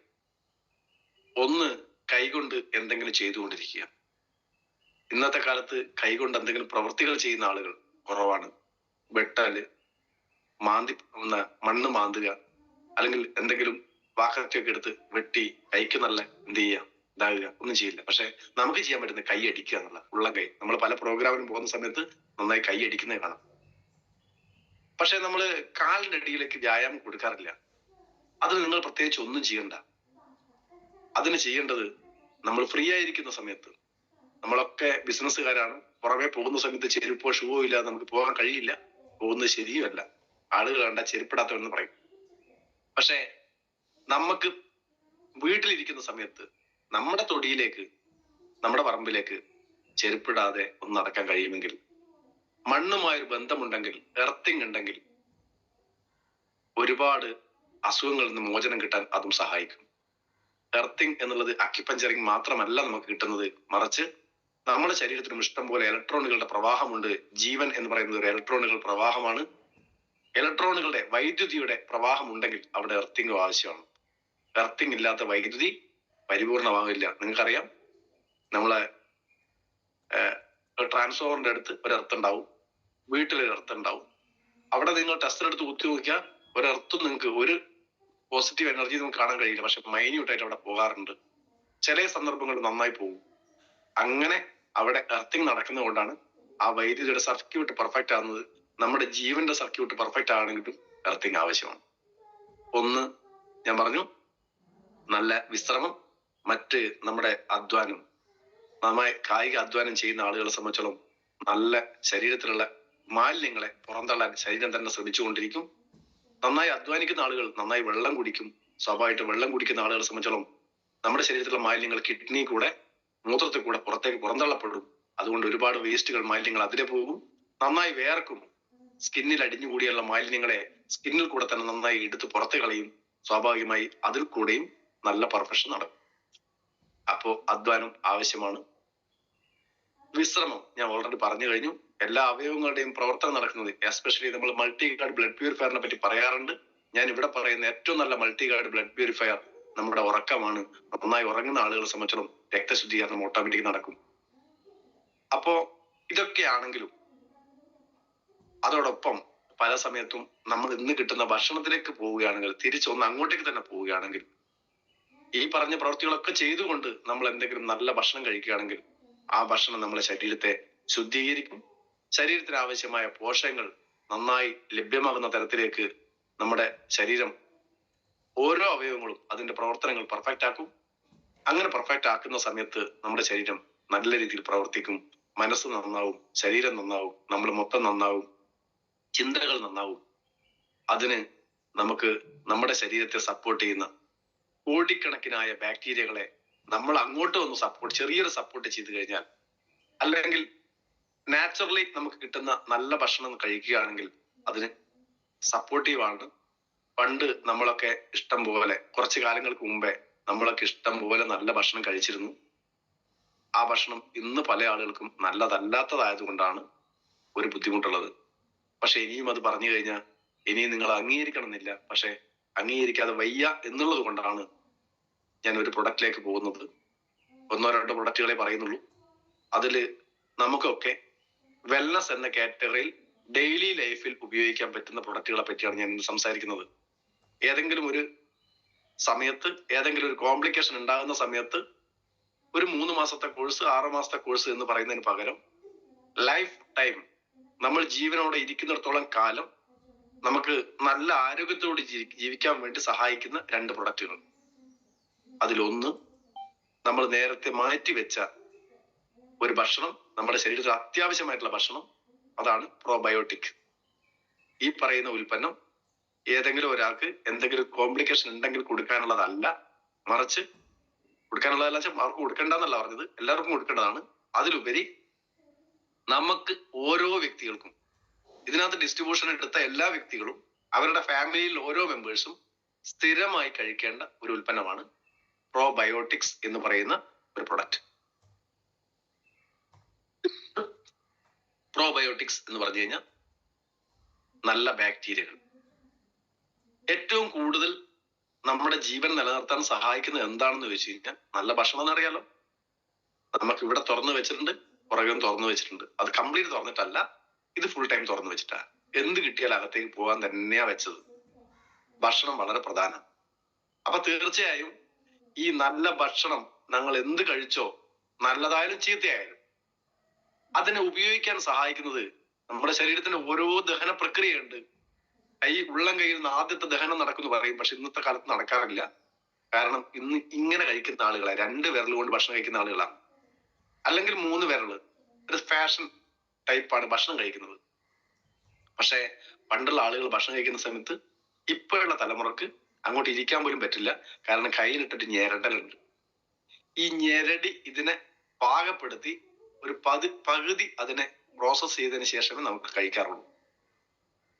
ഒന്ന് കൈകൊണ്ട് എന്തെങ്കിലും ചെയ്തുകൊണ്ടിരിക്കുക. ഇന്നത്തെ കാലത്ത് കൈകൊണ്ട് എന്തെങ്കിലും പ്രവൃത്തികൾ ചെയ്യുന്ന ആളുകൾ കുറവാണ്. വെട്ടല്, മണ്ണ് മാന്തുക, അല്ലെങ്കിൽ എന്തെങ്കിലും വാക്കത്തൊക്കെ എടുത്ത് വെട്ടി കൈക്ക് നല്ല എന്ത് ചെയ്യുക, ഇതാകുക, ഒന്നും ചെയ്യില്ല. പക്ഷെ നമുക്ക് ചെയ്യാൻ പറ്റുന്ന കൈ അടിക്കുക എന്നുള്ള ഉള്ള കൈ. നമ്മൾ പല പ്രോഗ്രാമിനും പോകുന്ന സമയത്ത് നന്നായി കൈ അടിക്കുന്നത് കാണാം. പക്ഷെ നമ്മൾ കാലിന്റെ അടിയിലേക്ക് വ്യായാമം കൊടുക്കാറില്ല. അതിന് നിങ്ങൾ പ്രത്യേകിച്ച് ഒന്നും ചെയ്യണ്ട. അതിന് ചെയ്യേണ്ടത്, നമ്മൾ ഫ്രീ ആയിരിക്കുന്ന സമയത്ത്, നമ്മളൊക്കെ ബിസിനസ്സുകാരാണ്, പുറമെ പോകുന്ന സമയത്ത് ചെരുപ്പോ ഷൂവോ ഇല്ലാതെ നമുക്ക് പോകാൻ കഴിയില്ല. പോകുന്നത് ശരിയുമല്ല. ആളുകൾ കണ്ട ചെരുപ്പിടാത്തവെന്ന് പറയും. പക്ഷെ നമുക്ക് വീട്ടിലിരിക്കുന്ന സമയത്ത് നമ്മുടെ തൊടിയിലേക്ക്, നമ്മുടെ പറമ്പിലേക്ക് ചെരുപ്പിടാതെ ഒന്ന് നടക്കാൻ കഴിയുമെങ്കിൽ, മണ്ണുമായൊരു ബന്ധമുണ്ടെങ്കിൽ, എർത്തിങ് ഉണ്ടെങ്കിൽ, ഒരുപാട് അസുഖങ്ങളിൽ നിന്ന് മോചനം കിട്ടാൻ അതും സഹായിക്കും. എർത്തിങ് എന്നുള്ളത് അക്യുപഞ്ചറിങ് മാത്രമല്ല നമുക്ക് കിട്ടുന്നത്, മറിച്ച് നമ്മുടെ ശരീരത്തിനും ഇഷ്ടം പോലെ ഇലക്ട്രോണുകളുടെ പ്രവാഹമുണ്ട്. ജീവൻ എന്ന് പറയുന്നത് ഒരു ഇലക്ട്രോണുകൾ പ്രവാഹമാണ്. ഇലക്ട്രോണുകളുടെ വൈദ്യുതിയുടെ പ്രവാഹം ഉണ്ടെങ്കിൽ അവിടെ എർത്തിങ് ആവശ്യമാണ്. എർത്തിങ് ഇല്ലാത്ത വൈദ്യുതി പരിപൂർണമാകില്ല. നിങ്ങൾക്കറിയാം, നമ്മളെ ട്രാൻസ്ഫോമറിന്റെ അടുത്ത് ഒരു എർത്ത് ഉണ്ടാവും, വീട്ടിലൊരു എർത്ത് ഉണ്ടാവും. അവിടെ നിങ്ങൾ ടെസ്റ്റർ എടുത്ത് കുത്തി നോക്കിയാൽ ഒരു എർത്തും നിങ്ങൾക്ക് ഒരു പോസിറ്റീവ് എനർജി നമുക്ക് കാണാൻ കഴിയില്ല. പക്ഷെ മൈന്യൂട്ടായിട്ട് അവിടെ പോകാറുണ്ട്. ചില സന്ദർഭങ്ങളിൽ നന്നായി പോകും. അങ്ങനെ അവിടെ എർത്തിങ് നടക്കുന്നത് കൊണ്ടാണ് ആ വൈദ്യുതിയുടെ സർക്യൂട്ട് പെർഫെക്റ്റ് ആകുന്നത്. നമ്മുടെ ജീവന്റെ സർക്യൂട്ട് പെർഫെക്റ്റ് ആണെങ്കിലും എർത്തിങ് ആവശ്യമാണ്. ഒന്ന് ഞാൻ പറഞ്ഞു, നല്ല വിശ്രമം. മറ്റ് നമ്മുടെ അധ്വാനം, നന്നായി കായിക അധ്വാനം ചെയ്യുന്ന ആളുകളെ സംബന്ധിച്ചോളം നല്ല ശരീരത്തിലുള്ള മാലിന്യങ്ങളെ പുറന്തള്ളാൻ ശരീരം തന്നെ ശ്രമിച്ചുകൊണ്ടിരിക്കും. നന്നായി അധ്വാനിക്കുന്ന ആളുകൾ നന്നായി വെള്ളം കുടിക്കും. സ്വാഭാവികമായിട്ട് വെള്ളം കുടിക്കുന്ന ആളുകളെ സംബന്ധിച്ചോളം നമ്മുടെ ശരീരത്തിലുള്ള മാലിന്യങ്ങൾ കിഡ്നി കൂടെ മൂത്രത്തിൽ കൂടെ പുറത്തേക്ക് പുറന്തള്ളപ്പെടും. അതുകൊണ്ട് ഒരുപാട് വേസ്റ്റുകൾ, മാലിന്യങ്ങൾ അതിലെ പോകും. നന്നായി വേർക്കും. സ്കിന്നിൽ അടിഞ്ഞുകൂടിയുള്ള മാലിന്യങ്ങളെ സ്കിന്നിൽ കൂടെ തന്നെ നന്നായി എടുത്ത് പുറത്ത് കളയും. സ്വാഭാവികമായി അതിൽ കൂടെയും നല്ല പെർഫെക്ഷൻ നടക്കും. അപ്പോ അധ്വാനം ആവശ്യമാണ്. വിശ്രമം ഞാൻ ഓൾറെഡി പറഞ്ഞു കഴിഞ്ഞു. എല്ലാ അവയവങ്ങളുടെയും പ്രവർത്തനം നടക്കുന്നത്, എസ്പെഷ്യലി നമ്മൾ മൾട്ടി ഗാർഡ് ബ്ലഡ് പ്യൂരിഫയറിനെ പറ്റി പറയാറുണ്ട്. ഞാൻ ഇവിടെ പറയുന്ന ഏറ്റവും നല്ല മൾട്ടി ഗാർഡ് ബ്ലഡ് പ്യൂരിഫയർ നമ്മുടെ ഉറക്കമാണ്. നന്നായി ഉറങ്ങുന്ന ആളുകളെ സംബന്ധിച്ചിടത്തോളം രക്തശുദ്ധീകരണം ഓട്ടോമാറ്റിക് നടക്കും. അപ്പോ ഇതൊക്കെയാണെങ്കിലും അതോടൊപ്പം പല സമയത്തും നമ്മൾ ഇന്ന് കിട്ടുന്ന ഭക്ഷണത്തിലേക്ക് പോവുകയാണെങ്കിൽ, തിരിച്ചൊന്ന് അങ്ങോട്ടേക്ക് തന്നെ പോവുകയാണെങ്കിൽ, ഈ പറഞ്ഞ പ്രവൃത്തികളൊക്കെ ചെയ്തുകൊണ്ട് നമ്മൾ എന്തെങ്കിലും നല്ല ഭക്ഷണം കഴിക്കുകയാണെങ്കിൽ ആ ഭക്ഷണം നമ്മളെ ശരീരത്തെ ശുദ്ധീകരിക്കും. ശരീരത്തിന് ആവശ്യമായ പോഷകങ്ങൾ നന്നായി ലഭ്യമാകുന്ന തരത്തിലേക്ക് നമ്മുടെ ശരീരം, ഓരോ അവയവങ്ങളും അതിന്റെ പ്രവർത്തനങ്ങൾ പെർഫെക്റ്റ് ആക്കും. അങ്ങനെ പെർഫെക്റ്റ് ആക്കുന്ന സമയത്ത് നമ്മുടെ ശരീരം നല്ല രീതിയിൽ പ്രവർത്തിക്കും. മനസ്സ് നന്നാവും, ശരീരം നന്നാവും, നമ്മൾ മൊത്തം നന്നാവും, ചിന്തകൾ നന്നാവും. അതിന് നമുക്ക് നമ്മുടെ ശരീരത്തെ സപ്പോർട്ട് ചെയ്യുന്ന കോടിക്കണക്കിനായ ബാക്ടീരിയകളെ നമ്മൾ അങ്ങോട്ട് വന്ന് ചെറിയൊരു സപ്പോർട്ട് ചെയ്തു കഴിഞ്ഞാൽ, അല്ലെങ്കിൽ നാച്ചുറലി നമുക്ക് കിട്ടുന്ന നല്ല ഭക്ഷണം കഴിക്കുകയാണെങ്കിൽ അതിന് സപ്പോർട്ടീവാണ്. പണ്ട് നമ്മളൊക്കെ ഇഷ്ടം പോലെ, കുറച്ചു കാലങ്ങൾക്ക് മുമ്പേ നമ്മളൊക്കെ ഇഷ്ടം പോലെ നല്ല ഭക്ഷണം കഴിച്ചിരുന്നു. ആ ഭക്ഷണം ഇന്ന് പല ആളുകൾക്കും നല്ലതല്ലാത്തതായത് കൊണ്ടാണ് ഒരു ബുദ്ധിമുട്ടുള്ളത്. പക്ഷെ ഇനിയും അത് പറഞ്ഞു കഴിഞ്ഞാൽ ഇനിയും നിങ്ങൾ അംഗീകരിക്കണം എന്നില്ല. പക്ഷെ അംഗീകരിക്കാതെ വയ്യ എന്നുള്ളത് കൊണ്ടാണ് ഞാൻ ഒരു പ്രൊഡക്റ്റിലേക്ക് പോകുന്നത്. 1-2 പ്രൊഡക്റ്റുകളെ പറയുന്നുള്ളൂ. അതില് നമുക്കൊക്കെ വെൽനസ് എന്ന കാറ്റഗറിയിൽ ഡെയിലി ലൈഫിൽ ഉപയോഗിക്കാൻ പറ്റുന്ന പ്രൊഡക്റ്റുകളെ പറ്റിയാണ് ഞാൻ ഇന്ന് സംസാരിക്കുന്നത്. ഏതെങ്കിലും ഒരു സമയത്ത്, ഏതെങ്കിലും ഒരു കോംപ്ലിക്കേഷൻ ഉണ്ടാകുന്ന സമയത്ത് ഒരു 3 മാസത്തെ കോഴ്സ്, 6 മാസത്തെ കോഴ്സ് എന്ന് പറയുന്നതിന് പകരം ലൈഫ് ടൈം നമ്മൾ ജീവനോടെ ഇരിക്കുന്നിടത്തോളം കാലം നമുക്ക് നല്ല ആരോഗ്യത്തോടെ ജീവിക്കാൻ വേണ്ടി സഹായിക്കുന്ന 2 പ്രൊഡക്റ്റുകൾ. അതിലൊന്ന് നമ്മൾ നേരത്തെ മാറ്റിവെച്ച ഒരു ഭക്ഷണം, നമ്മുടെ ശരീരത്തിൽ അത്യാവശ്യമായിട്ടുള്ള ഭക്ഷണം, അതാണ് പ്രോബയോട്ടിക്. ഈ പറയുന്ന ഉൽപ്പന്നം ഏതെങ്കിലും ഒരാൾക്ക് എന്തെങ്കിലും കോംപ്ലിക്കേഷൻ ഉണ്ടെങ്കിൽ കൊടുക്കാനുള്ളതല്ല, മറിച്ച് കൊടുക്കാനുള്ളതല്ല, അവർക്ക് കൊടുക്കേണ്ടെന്നല്ല പറഞ്ഞത്, എല്ലാവർക്കും കൊടുക്കേണ്ടതാണ്. അതിലുപരി നമുക്ക് ഓരോ വ്യക്തികൾക്കും, ഇതിനകത്ത് ഡിസ്ട്രിബ്യൂഷൻ എടുത്ത എല്ലാ വ്യക്തികളും അവരുടെ ഫാമിലിയിൽ ഓരോ മെമ്പേഴ്സും സ്ഥിരമായി കഴിക്കേണ്ട ഒരു ഉൽപ്പന്നമാണ് പ്രോബയോട്ടിക്സ് എന്ന് പറയുന്ന ഒരു പ്രൊഡക്റ്റ്. പ്രോബയോട്ടിക്സ് എന്ന് പറഞ്ഞു കഴിഞ്ഞാൽ നല്ല ബാക്ടീരിയകൾ. ഏറ്റവും കൂടുതൽ നമ്മുടെ ജീവൻ നിലനിർത്താൻ സഹായിക്കുന്നത് എന്താണെന്ന് ചോദിച്ചു കഴിഞ്ഞാൽ നല്ല ഭക്ഷണം എന്നറിയാലോ. നമുക്ക് ഇവിടെ തുറന്നു വെച്ചിട്ടുണ്ട്, പുറകും തുറന്നു വെച്ചിട്ടുണ്ട്. അത് കംപ്ലീറ്റ് തുറന്നിട്ടല്ല, ഇത് ഫുൾ ടൈം തുറന്നു വെച്ചിട്ടാ. എന്ത് കിട്ടിയാൽ അകത്തേക്ക് പോകാൻ തന്നെയാ വെച്ചത്. ഭക്ഷണം വളരെ പ്രധാനം. അപ്പൊ തീർച്ചയായും ഈ നല്ല ഭക്ഷണം ഞങ്ങൾ എന്ത് കഴിച്ചോ, നല്ലതായാലും ചീത്തയായാലും, അതിനെ ഉപയോഗിക്കാൻ സഹായിക്കുന്നത് നമ്മുടെ ശരീരത്തിന്റെ ഓരോ ദഹന പ്രക്രിയയുണ്ട്. ഉള്ളം കയ്യിൽ നിന്ന് ആദ്യത്തെ ദഹനം നടക്കുന്നു പറയും, പക്ഷെ ഇന്നത്തെ കാലത്ത് നടക്കാറില്ല. കാരണം ഇന്ന് ഇങ്ങനെ കഴിക്കുന്ന ആളുകളെ 2 വിരൽ കൊണ്ട് ഭക്ഷണം കഴിക്കുന്ന ആളുകളാണ്, അല്ലെങ്കിൽ 3 വിരല്. ഒരു ഫാഷൻ ടൈപ്പാണ് ഭക്ഷണം കഴിക്കുന്നത്. പക്ഷെ പണ്ടുള്ള ആളുകൾ ഭക്ഷണം കഴിക്കുന്ന സമയത്ത് ഇപ്പോഴുള്ള തലമുറക്ക് അങ്ങോട്ട് ഇരിക്കാൻ പോലും പറ്റില്ല. കാരണം കയ്യിലിട്ടിട്ട് ഞെരടലുണ്ട്. ഈ ഞെരടി ഇതിനെ പാകപ്പെടുത്തി ഒരു പകുതി അതിനെ പ്രോസസ് ചെയ്തതിന് ശേഷമേ നമുക്ക് കഴിക്കാറുള്ളൂ.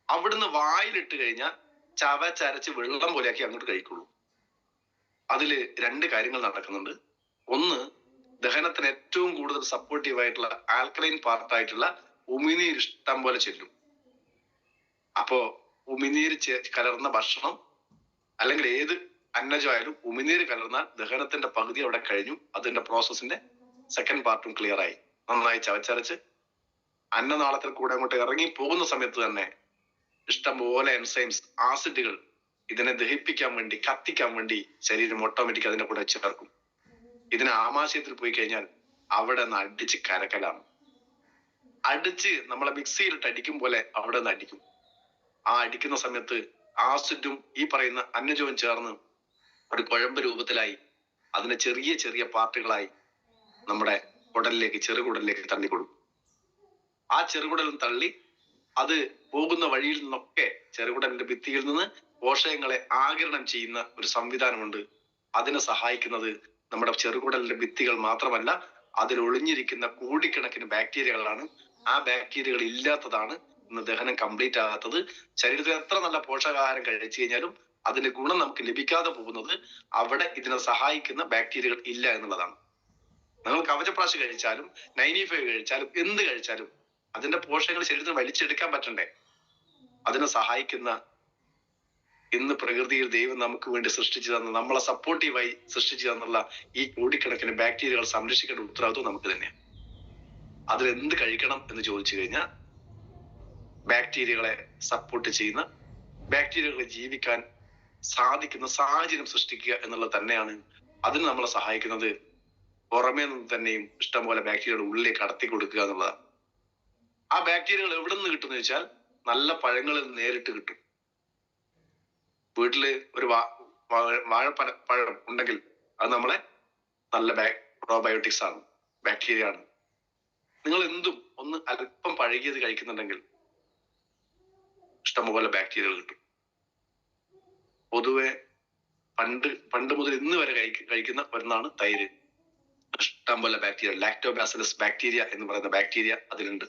അവിടുന്ന് വായിലിട്ട് കഴിഞ്ഞാൽ ചവച്ചരച്ച് വെള്ളം പോലെയാക്കി അങ്ങോട്ട് കഴിക്കുള്ളൂ. അതില് രണ്ട് കാര്യങ്ങൾ നടക്കുന്നുണ്ട്. ഒന്ന്, ദഹനത്തിന് ഏറ്റവും കൂടുതൽ സപ്പോർട്ടീവ് ആയിട്ടുള്ള ആൽക്കലൈൻ പാർട്ടായിട്ടുള്ള ഉമിനീര് ഇഷ്ടം പോലെ ചെല്ലും. അപ്പോ ഉമിനീര് കലർന്ന ഭക്ഷണം അല്ലെങ്കിൽ ഏത് അന്നജമായാലും ഉമിനീര് കലർന്നാൽ ദഹനത്തിന്റെ പകുതി അവിടെ കഴിഞ്ഞു. അതിന്റെ പ്രോസസ്സിന്റെ സെക്കൻഡ് പാർട്ടും ക്ലിയർ ആയി. നന്നായി ചവച്ചരച്ച് അന്നനാളത്തിൽ കൂടെ അങ്ങോട്ട് ഇറങ്ങി പോകുന്ന സമയത്ത് തന്നെ ഇഷ്ടംപോലെ എൻസൈംസ്, ആസിഡുകൾ ഇതിനെ ദഹിപ്പിക്കാൻ വേണ്ടി, കത്തിക്കാൻ വേണ്ടി ശരീരം ഓട്ടോമാറ്റിക് അതിന്റെ കൂടെ ചേർക്കും. ഇതിന് ആമാശയത്തിൽ പോയി കഴിഞ്ഞാൽ അവിടെ നിന്ന് അടിച്ച് കരക്കലാണ്. അടിച്ച് നമ്മളെ മിക്സിയിലിട്ട് അടിക്കും പോലെ അവിടെ നിന്ന് അടിക്കും. ആ അടിക്കുന്ന സമയത്ത് ആസിഡും ഈ പറയുന്ന അന്നജവും ചേർന്ന് ഒരു കുഴമ്പ് രൂപത്തിലായി അതിനെ ചെറിയ ചെറിയ പാർട്ടുകളായി നമ്മുടെ കുടലിലേക്ക്, ചെറുകുടലിലേക്ക് തള്ളിക്കൊടുക്കും. ആ ചെറുകുടലും തള്ളി അത് പോകുന്ന വഴിയിൽ നിന്നൊക്കെ ചെറുകുടലിന്റെ ഭിത്തിയിൽ നിന്ന് പോഷകങ്ങളെ ആഗിരണം ചെയ്യുന്ന ഒരു സംവിധാനമുണ്ട്. അതിനെ സഹായിക്കുന്നത് നമ്മുടെ ചെറുകുടലിന്റെ ഭിത്തികൾ മാത്രമല്ല, അതിൽ ഒളിഞ്ഞിരിക്കുന്ന കോടിക്കണക്കിന് ബാക്ടീരിയകളാണ്. ആ ബാക്ടീരിയകൾ ഇല്ലാത്തതാണ് ഇന്ന് ദഹനം കംപ്ലീറ്റ് ആകാത്തത്. ശരീരത്തിൽ എത്ര നല്ല പോഷകാഹാരം കഴിച്ചു കഴിഞ്ഞാലും അതിന്റെ ഗുണം നമുക്ക് ലഭിക്കാതെ പോകുന്നത് അവിടെ ഇതിനെ സഹായിക്കുന്ന ബാക്ടീരിയകൾ ഇല്ല എന്നുള്ളതാണ്. നിങ്ങൾ കവചപ്രാശ് കഴിച്ചാലും 95 കഴിച്ചാലും എന്ത് കഴിച്ചാലും അതിന്റെ പോഷകങ്ങൾ ശരീരത്തിന് വലിച്ചെടുക്കാൻ പറ്റണ്ടേ? അതിനെ സഹായിക്കുന്ന ഇന്ന് പ്രകൃതിയിൽ ദൈവം നമുക്ക് വേണ്ടി സൃഷ്ടിച്ചു തന്ന, നമ്മളെ സപ്പോർട്ടീവായി സൃഷ്ടിച്ചു തന്നുള്ള ഈ കോടിക്കണക്കിന് ബാക്ടീരിയകൾ സംരക്ഷിക്കേണ്ട ഉത്തരവാദിത്വം നമുക്ക് തന്നെയാണ്. അതിലെന്ത് കഴിക്കണം എന്ന് ചോദിച്ചു കഴിഞ്ഞാൽ ബാക്ടീരിയകളെ സപ്പോർട്ട് ചെയ്യുന്ന, ബാക്ടീരിയകളെ ജീവിക്കാൻ സാധിക്കുന്ന സാഹചര്യം സൃഷ്ടിക്കുക എന്നുള്ളത് തന്നെയാണ്. അതിന് നമ്മളെ സഹായിക്കുന്നത് പുറമേ നിന്ന് തന്നെയും ഇഷ്ടംപോലെ ബാക്ടീരിയകൾ ഉള്ളിലേക്ക് കടത്തി കൊടുക്കുക എന്നുള്ളതാണ്. ആ ബാക്ടീരിയകൾ എവിടെ നിന്ന് കിട്ടുമെന്ന് വെച്ചാൽ നല്ല പഴങ്ങളിൽ നേരിട്ട് കിട്ടും. വീട്ടില് ഒരു വാഴപ്പഴം ഉണ്ടെങ്കിൽ അത് നമ്മളെ നല്ല പ്രോബയോട്ടിക്സ് ആണ്, ബാക്ടീരിയ ആണ്. നിങ്ങൾ എന്തും ഒന്ന് അല്പം പഴകിയത് കഴിക്കുന്നുണ്ടെങ്കിൽ ഇഷ്ടംപോലെ ബാക്ടീരിയകൾ കിട്ടും. പൊതുവെ പണ്ട് മുതൽ ഇന്ന് വരെ കഴിക്കുന്ന ഒന്നാണ് തൈര്. ഇഷ്ടംപോലെ ബാക്ടീരിയ, ലാക്ടോബാസിലസ് ബാക്ടീരിയ എന്ന് പറയുന്ന ബാക്ടീരിയ അതിലുണ്ട്.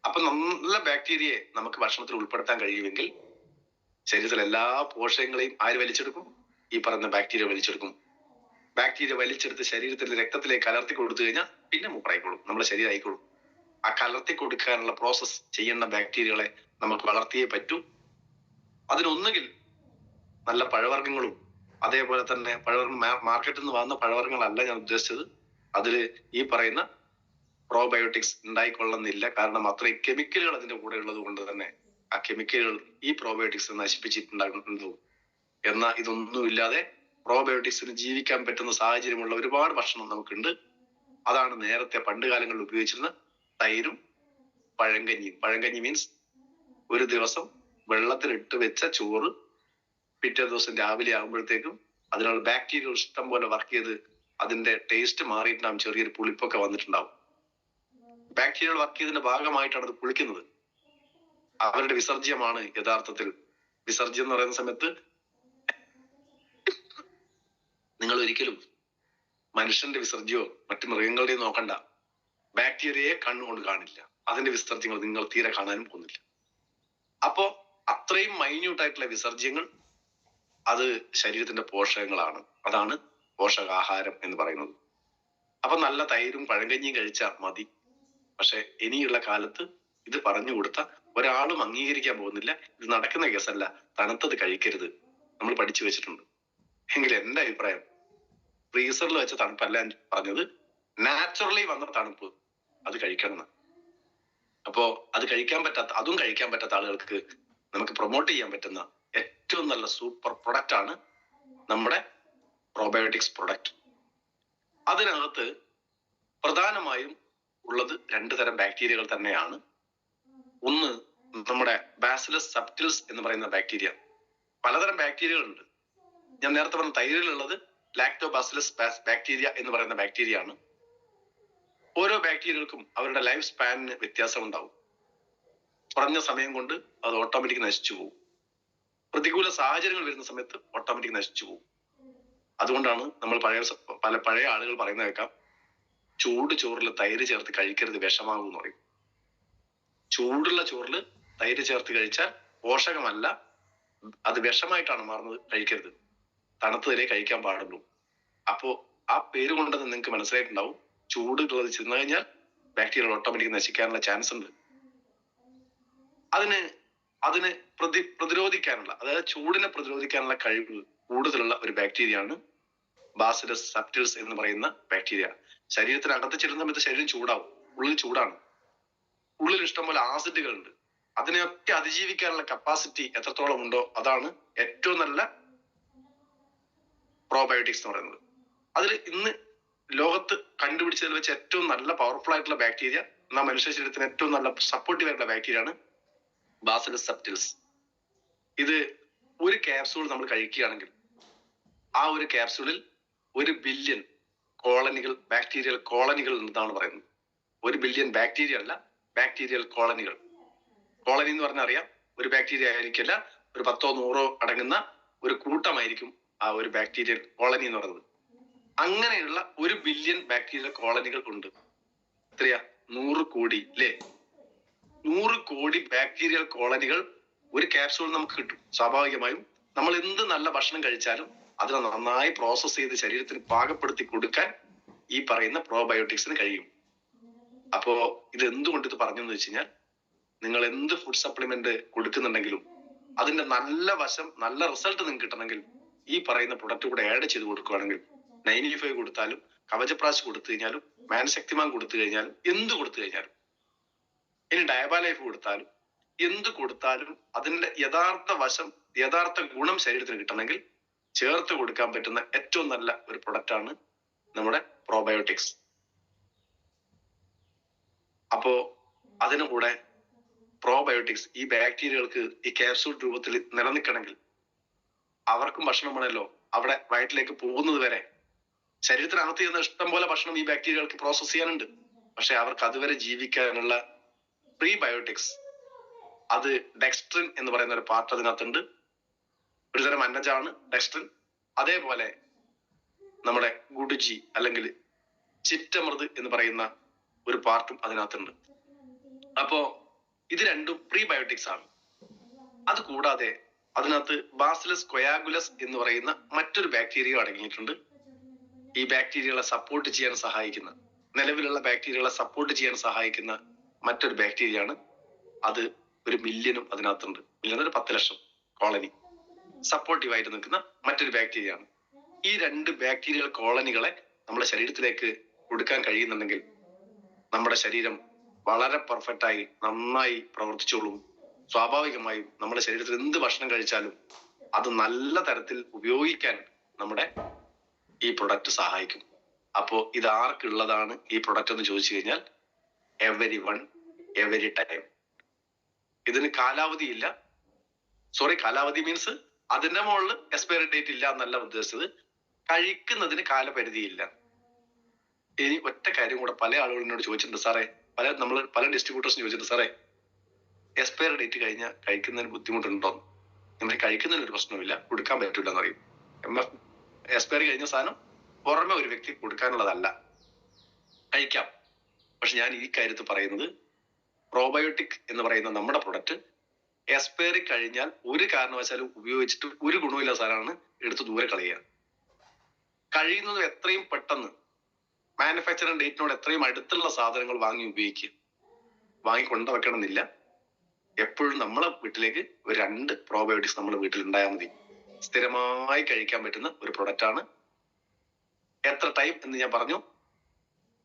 അപ്പൊ നല്ല ബാക്ടീരിയയെ നമുക്ക് ഭക്ഷണത്തിൽ ഉൾപ്പെടുത്താൻ കഴിയുമെങ്കിൽ ശരീരത്തിലെ എല്ലാ പോഷകങ്ങളെയും ആര് വലിച്ചെടുക്കും? ഈ പറയുന്ന ബാക്ടീരിയ വലിച്ചെടുക്കും. ബാക്ടീരിയ വലിച്ചെടുത്ത് ശരീരത്തിലെ രക്തത്തിലേക്ക് കലർത്തി കൊടുത്തു കഴിഞ്ഞാൽ പിന്നെ മൂപ്പറായിക്കോളും, നമ്മുടെ ശരീരം ആയിക്കോളും. ആ കലർത്തി കൊടുക്കാനുള്ള പ്രോസസ് ചെയ്യുന്ന ബാക്ടീരിയകളെ നമുക്ക് വളർത്തിയേ പറ്റൂ. അതിനൊന്നുകിൽ നല്ല പഴവർഗ്ഗങ്ങളും, അതേപോലെ തന്നെ മാർക്കറ്റിൽ നിന്ന് വന്ന പഴവർഗ്ഗങ്ങളല്ല ഞാൻ ഉദ്ദേശിച്ചത്. അതില് ഈ പറയുന്ന പ്രോബയോട്ടിക്സ് ഉണ്ടായിക്കൊള്ളുന്നില്ല. കാരണം അത്രയും കെമിക്കലുകൾ അതിന്റെ കൂടെ ഉള്ളത് കൊണ്ട് തന്നെ ആ കെമിക്കലുകൾ ഈ പ്രോബയോട്ടിക്സ് നശിപ്പിച്ചിട്ടുണ്ടാകും. എന്നാൽ ഇതൊന്നുമില്ലാതെ പ്രോബയോട്ടിക്സിന് ജീവിക്കാൻ പറ്റുന്ന സാഹചര്യമുള്ള ഒരുപാട് ഭക്ഷണം നമുക്കുണ്ട്. അതാണ് നേരത്തെ പണ്ട് കാലങ്ങളിൽ ഉപയോഗിച്ചിരുന്ന തൈരും പഴങ്കഞ്ഞിയും. പഴങ്കഞ്ഞി മീൻസ് ഒരു ദിവസം വെള്ളത്തിലിട്ട് വെച്ച ചോറ് പിറ്റേ ദിവസം രാവിലെ ആകുമ്പോഴത്തേക്കും അതിനുള്ള ബാക്ടീരിയകൾ ഇഷ്ടം പോലെ വർക്ക് ചെയ്ത് അതിന്റെ ടേസ്റ്റ് മാറിയിട്ടുണ്ടാവും, ചെറിയൊരു പുളിപ്പൊക്കെ വന്നിട്ടുണ്ടാവും. ബാക്ടീരിയകൾ വർക്ക് ചെയ്തതിന്റെ ഭാഗമായിട്ടാണ് അത് പുളിക്കുന്നത്. അവരുടെ വിസർജ്യമാണ് യഥാർത്ഥത്തിൽ. വിസർജ്യം എന്ന് പറയുന്ന സമയത്ത് നിങ്ങൾ ഒരിക്കലും മനുഷ്യന്റെ വിസർജ്യമോ മറ്റു മൃഗങ്ങളുടെയോ നോക്കണ്ട. ബാക്ടീരിയയെ കണ്ണുകൊണ്ട് കാണില്ല, അതിന്റെ വിസർജ്യങ്ങൾ നിങ്ങൾ തീരെ കാണാനും പോകുന്നില്ല. അപ്പോ അത്രയും മൈന്യൂട്ട് ആയിട്ടുള്ള വിസർജ്യങ്ങൾ അത് ശരീരത്തിന്റെ പോഷകങ്ങളാണ്. അതാണ് പോഷകാഹാരം എന്ന് പറയുന്നത്. അപ്പൊ നല്ല തൈരും പഴങ്കഞ്ഞിയും കഴിച്ചാൽ മതി. പക്ഷെ ഇനിയുള്ള കാലത്ത് ഇത് പറഞ്ഞു കൊടുത്ത ഒരാളും അംഗീകരിക്കാൻ പോകുന്നില്ല. ഇത് നടക്കുന്ന കേസല്ല, തണുത്തത് കഴിക്കരുത്, നമ്മൾ പഠിച്ചു വെച്ചിട്ടുണ്ട്. എങ്കിൽ എന്റെ അഭിപ്രായം, ഫ്രീസറിൽ വെച്ച തണുപ്പല്ല ഞാൻ പറഞ്ഞത്, നാച്ചുറലി വന്ന തണുപ്പ് അത് കഴിക്കണം. അപ്പോ അത് കഴിക്കാൻ പറ്റാത്ത ആളുകൾക്ക് നമുക്ക് പ്രൊമോട്ട് ചെയ്യാൻ പറ്റുന്ന ഏറ്റവും നല്ല സൂപ്പർ പ്രൊഡക്റ്റ് ആണ് നമ്മുടെ പ്രോബയോട്ടിക്സ് പ്രൊഡക്റ്റ്. അതിനകത്ത് പ്രധാനമായും ഉള്ളത് 2 തരം ബാക്ടീരിയകൾ തന്നെയാണ്. ഒന്ന് നമ്മുടെ ബാസിലസ് സബ്റ്റിൽസ് എന്ന് പറയുന്ന ബാക്ടീരിയ. പലതരം ബാക്ടീരിയകൾ ഉണ്ട്. ഞാൻ നേരത്തെ പറഞ്ഞ തൈരിലുള്ളത് ലാക്ടോബാസിലസ് ബാക്ടീരിയ എന്ന് പറയുന്ന ബാക്ടീരിയ ആണ്. ഓരോ ബാക്ടീരിയകൾക്കും അവരുടെ ലൈഫ് സ്പാനിന് വ്യത്യാസം ഉണ്ടാവും. കുറഞ്ഞ സമയം കൊണ്ട് അത് ഓട്ടോമാറ്റിക് നശിച്ചു പോകും. പ്രതികൂല സാഹചര്യങ്ങൾ വരുന്ന സമയത്ത് ഓട്ടോമാറ്റിക് നശിച്ചു പോകും. അതുകൊണ്ടാണ് നമ്മൾ പഴയ ആളുകൾ പറയുന്നത് കേൾക്കാം, ചൂട് ചോറിൽ തൈര് ചേർത്ത് കഴിക്കരുത്, വിഷമാകും എന്ന് പറയും. ചൂടുള്ള ചോറിൽ തൈര് ചേർത്ത് കഴിച്ചാൽ പോഷകമല്ല, അത് വിഷമായിട്ടാണ് മാറുന്നത്, കഴിക്കരുത്, തണുത്തതിലേ കഴിക്കാൻ പാടുള്ളൂ. അപ്പോ ആ പേര് കൊണ്ടത് നിങ്ങൾക്ക് മനസ്സിലായിട്ടുണ്ടാവും. ചൂടുള്ളത് ചെന്ന് കഴിഞ്ഞാൽ ബാക്ടീരിയകൾ ഓട്ടോമാറ്റിക് നശിക്കാനുള്ള ചാൻസ് ഉണ്ട്. അതിന് പ്രതിരോധിക്കാനുള്ള, അതായത് ചൂടിനെ പ്രതിരോധിക്കാനുള്ള കഴിവ് കൂടുതലുള്ള ഒരു ബാക്ടീരിയയാണ് ബാസിലസ് സബ്റ്റിൽസ് എന്ന് പറയുന്ന ബാക്ടീരിയ. ശരീരത്തിനകത്ത് ചെല്ലുന്ന സമയത്ത് ശരീരം ചൂടാവും, ഉള്ളിൽ ചൂടാണ്, ഉള്ളിൽ ഇഷ്ടംപോലെ ആസിഡുകൾ ഉണ്ട്. അതിനെയൊക്കെ അതിജീവിക്കാനുള്ള കപ്പാസിറ്റി എത്രത്തോളം ഉണ്ടോ അതാണ് ഏറ്റവും നല്ല പ്രോബയോട്ടിക്സ് എന്ന് പറയുന്നത്. അതിൽ ഇന്ന് ലോകത്ത് കണ്ടുപിടിച്ചതിൽ വെച്ച് ഏറ്റവും നല്ല പവർഫുൾ ആയിട്ടുള്ള ബാക്ടീരിയ, എന്നാൽ മനുഷ്യ ശരീരത്തിന് ഏറ്റവും നല്ല സപ്പോർട്ടീവ് ആയിട്ടുള്ള ബാക്ടീരിയ ആണ് ബാസിലസ് സബ്റ്റിൽസ്. ഇത് ഒരു ക്യാപ്സൂൾ നമ്മൾ കഴിക്കുകയാണെങ്കിൽ ആ ഒരു ക്യാപ്സൂളിൽ 1 ബില്യൺ കോളനികൾ, ബാക്ടീരിയൽ കോളനികൾ എന്നാണ് പറയുന്നത്. 1 ബില്യൺ ബാക്ടീരിയ അല്ല, ബാക്ടീരിയൽ കോളനികൾ. കോളനി എന്ന് പറഞ്ഞാൽ അറിയാം, ഒരു ബാക്ടീരിയ ആയിരിക്കില്ല, ഒരു 10 or 100 അടങ്ങുന്ന ഒരു കൂട്ടമായിരിക്കും ആ ഒരു ബാക്ടീരിയൽ കോളനി എന്ന് പറയുന്നത്. അങ്ങനെയുള്ള 1 ബില്യൺ ബാക്ടീരിയൽ കോളനികൾ ഉണ്ട്. എത്രയാ? 100 കോടി അല്ലേ? 100 കോടി ബാക്ടീരിയൽ കോളനികൾ ഒരു ക്യാപ്സൂൾ നമുക്ക് കിട്ടും. സ്വാഭാവികമായും നമ്മൾ എന്ത് നല്ല ഭക്ഷണം കഴിച്ചാലും അതിനെ നന്നായി പ്രോസസ് ചെയ്ത് ശരീരത്തിന് പാകപ്പെടുത്തി കൊടുക്കാൻ ഈ പറയുന്ന പ്രോബയോട്ടിക്സിന് കഴിയും. അപ്പോ ഇത് എന്തുകൊണ്ട് ഇത് പറഞ്ഞെന്ന് വെച്ച് കഴിഞ്ഞാൽ, നിങ്ങൾ എന്ത് ഫുഡ് സപ്ലിമെന്റ് കൊടുക്കുന്നുണ്ടെങ്കിലും അതിന്റെ നല്ല വശം, നല്ല റിസൾട്ട് നിങ്ങൾക്ക് കിട്ടണമെങ്കിൽ ഈ പറയുന്ന പ്രൊഡക്റ്റ് കൂടെ ആഡ് ചെയ്ത് കൊടുക്കുകയാണെങ്കിൽ, 95 കൊടുത്താലും കവചപ്രാശ് കൊടുത്തു കഴിഞ്ഞാലും മാൻശക്തിമാൻ കൊടുത്തു കഴിഞ്ഞാലും എന്ത് കൊടുത്തു കഴിഞ്ഞാലും, ഇനി ഡയബാലൈഫ് കൊടുത്താലും എന്ത് കൊടുത്താലും അതിന്റെ യഥാർത്ഥ വശം, യഥാർത്ഥ ഗുണം ശരീരത്തിന് കിട്ടണമെങ്കിൽ ചേർത്ത് കൊടുക്കാൻ പറ്റുന്ന ഏറ്റവും നല്ല ഒരു പ്രൊഡക്റ്റ് ആണ് നമ്മുടെ പ്രോബയോട്ടിക്സ്. അപ്പോ അതിനു കൂടെ പ്രോബയോട്ടിക്സ് ഈ ബാക്ടീരിയകൾക്ക് ഈ ക്യാപ്സൂൾ രൂപത്തിൽ നിലനിൽക്കണമെങ്കിൽ അവർക്കും ഭക്ഷണം വേണമല്ലോ. അവിടെ വയറ്റിലേക്ക് പോകുന്നത് വരെ ശരീരത്തിനകത്ത് ചെയ്യുന്ന ഇഷ്ടം പോലെ ഭക്ഷണം ഈ ബാക്ടീരിയകൾക്ക് പ്രോസസ് ചെയ്യാനുണ്ട്. പക്ഷെ അവർക്ക് അതുവരെ ജീവിക്കാനുള്ള പ്രീബയോട്ടിക്സ്, അത് ഡെക്സ്ട്രിൻ എന്ന് പറയുന്ന ഒരു പാർട്ട് അതിനകത്തുണ്ട്. ഒരു തരം അന്നജാണ് ഡെക്സ്ട്രിൻ. അതേപോലെ നമ്മുടെ ഗുഡുജി അല്ലെങ്കിൽ ചിറ്റമൃത് എന്ന് പറയുന്ന ഒരു പാർട്ടും അതിനകത്തുണ്ട്. അപ്പോ ഇത് രണ്ടും പ്രീബയോട്ടിക്സ് ആണ്. അത് കൂടാതെ അതിനകത്ത് ബാസിലസ് കൊയാഗുലസ് എന്ന് പറയുന്ന മറ്റൊരു ബാക്ടീരിയ അടങ്ങിയിട്ടുണ്ട്. ഈ ബാക്ടീരിയകളെ സപ്പോർട്ട് ചെയ്യാൻ സഹായിക്കുന്ന, നിലവിലുള്ള ബാക്ടീരിയകളെ സപ്പോർട്ട് ചെയ്യാൻ സഹായിക്കുന്ന മറ്റൊരു ബാക്ടീരിയ ആണ്. അത് 1 മില്യനും അതിനകത്തുണ്ട്. മില്യൺ 10 ലക്ഷം കോളനി സപ്പോർട്ടീവായിട്ട് നിൽക്കുന്ന മറ്റൊരു ബാക്ടീരിയ ആണ്. ഈ 2 ബാക്ടീരിയൽ കോളനികളെ നമ്മുടെ ശരീരത്തിലേക്ക് കൊടുക്കാൻ കഴിയുന്നുണ്ടെങ്കിൽ നമ്മുടെ ശരീരം വളരെ പെർഫെക്റ്റ് ആയി നന്നായി പ്രവർത്തിച്ചോളും. സ്വാഭാവികമായും നമ്മുടെ ശരീരത്തിൽ എന്ത് ഭക്ഷണം കഴിച്ചാലും അത് നല്ല തരത്തിൽ ഉപയോഗിക്കാൻ നമ്മുടെ ഈ പ്രൊഡക്റ്റ് സഹായിക്കും. അപ്പോ ഇത് ആർക്കുള്ളതാണ് ഈ പ്രൊഡക്റ്റ് എന്ന് ചോദിച്ചു കഴിഞ്ഞാൽ, എവരി വൺ, എവരി ടൈം. ഇതിന് കാലാവധി ഇല്ല. കാലാവധി മീൻസ് അതിന്റെ മുകളിൽ എക്സ്പയറി ഡേറ്റ് ഇല്ല എന്നല്ല ഉദ്ദേശിച്ചത്. കഴിക്കുന്നതിന് കാലപരിധിയില്ല. ഇനി ഒറ്റ കാര്യം കൂടെ പല ആളുകളും എന്നോട് ചോദിച്ചിട്ടുണ്ട്, സാറേ, പല ഡിസ്ട്രിബ്യൂട്ടേഴ്സിന് ചോദിച്ചിട്ടുണ്ട്, സാറേ എക്സ്പയറി ഡേറ്റ് കഴിഞ്ഞാൽ കഴിക്കുന്നതിന് ബുദ്ധിമുട്ടുണ്ടോ? നമ്മൾ കഴിക്കുന്നതിന് ഒരു പ്രശ്നമില്ല, കൊടുക്കാൻ പറ്റില്ല എന്ന് പറയും. എക്സ്പയറി കഴിഞ്ഞ സാധനം പുറമെ ഒരു വ്യക്തി കൊടുക്കാനുള്ളതല്ല, കഴിക്കാം. പക്ഷെ ഞാൻ ഈ കാര്യത്തിൽ പറയുന്നത്, പ്രോബയോട്ടിക് എന്ന് പറയുന്ന നമ്മുടെ പ്രൊഡക്റ്റ് എക്സ്പയറി കഴിഞ്ഞാൽ ഒരു കാരണവശാലും ഉപയോഗിച്ചിട്ട് ഒരു ഗുണമില്ല സാധനമാണ്, എടുത്ത് ദൂരെ കളയുക. കഴിയുന്നത് എത്രയും പെട്ടെന്ന് മാനുഫാക്ചറിംഗ് ഡേറ്റിനോട് എത്രയും അടുത്തുള്ള സാധനങ്ങൾ വാങ്ങി ഉപയോഗിക്കുക. വാങ്ങി കൊണ്ടുവെക്കണമെന്നില്ല. എപ്പോഴും നമ്മളെ വീട്ടിലേക്ക് ഒരു 2 പ്രോബയോട്ടിക്സ് നമ്മുടെ വീട്ടിൽ ഉണ്ടായാൽ മതി. സ്ഥിരമായി കഴിക്കാൻ പറ്റുന്ന ഒരു പ്രൊഡക്റ്റ് ആണ്. എത്ര ടൈം എന്ന് ഞാൻ പറഞ്ഞു,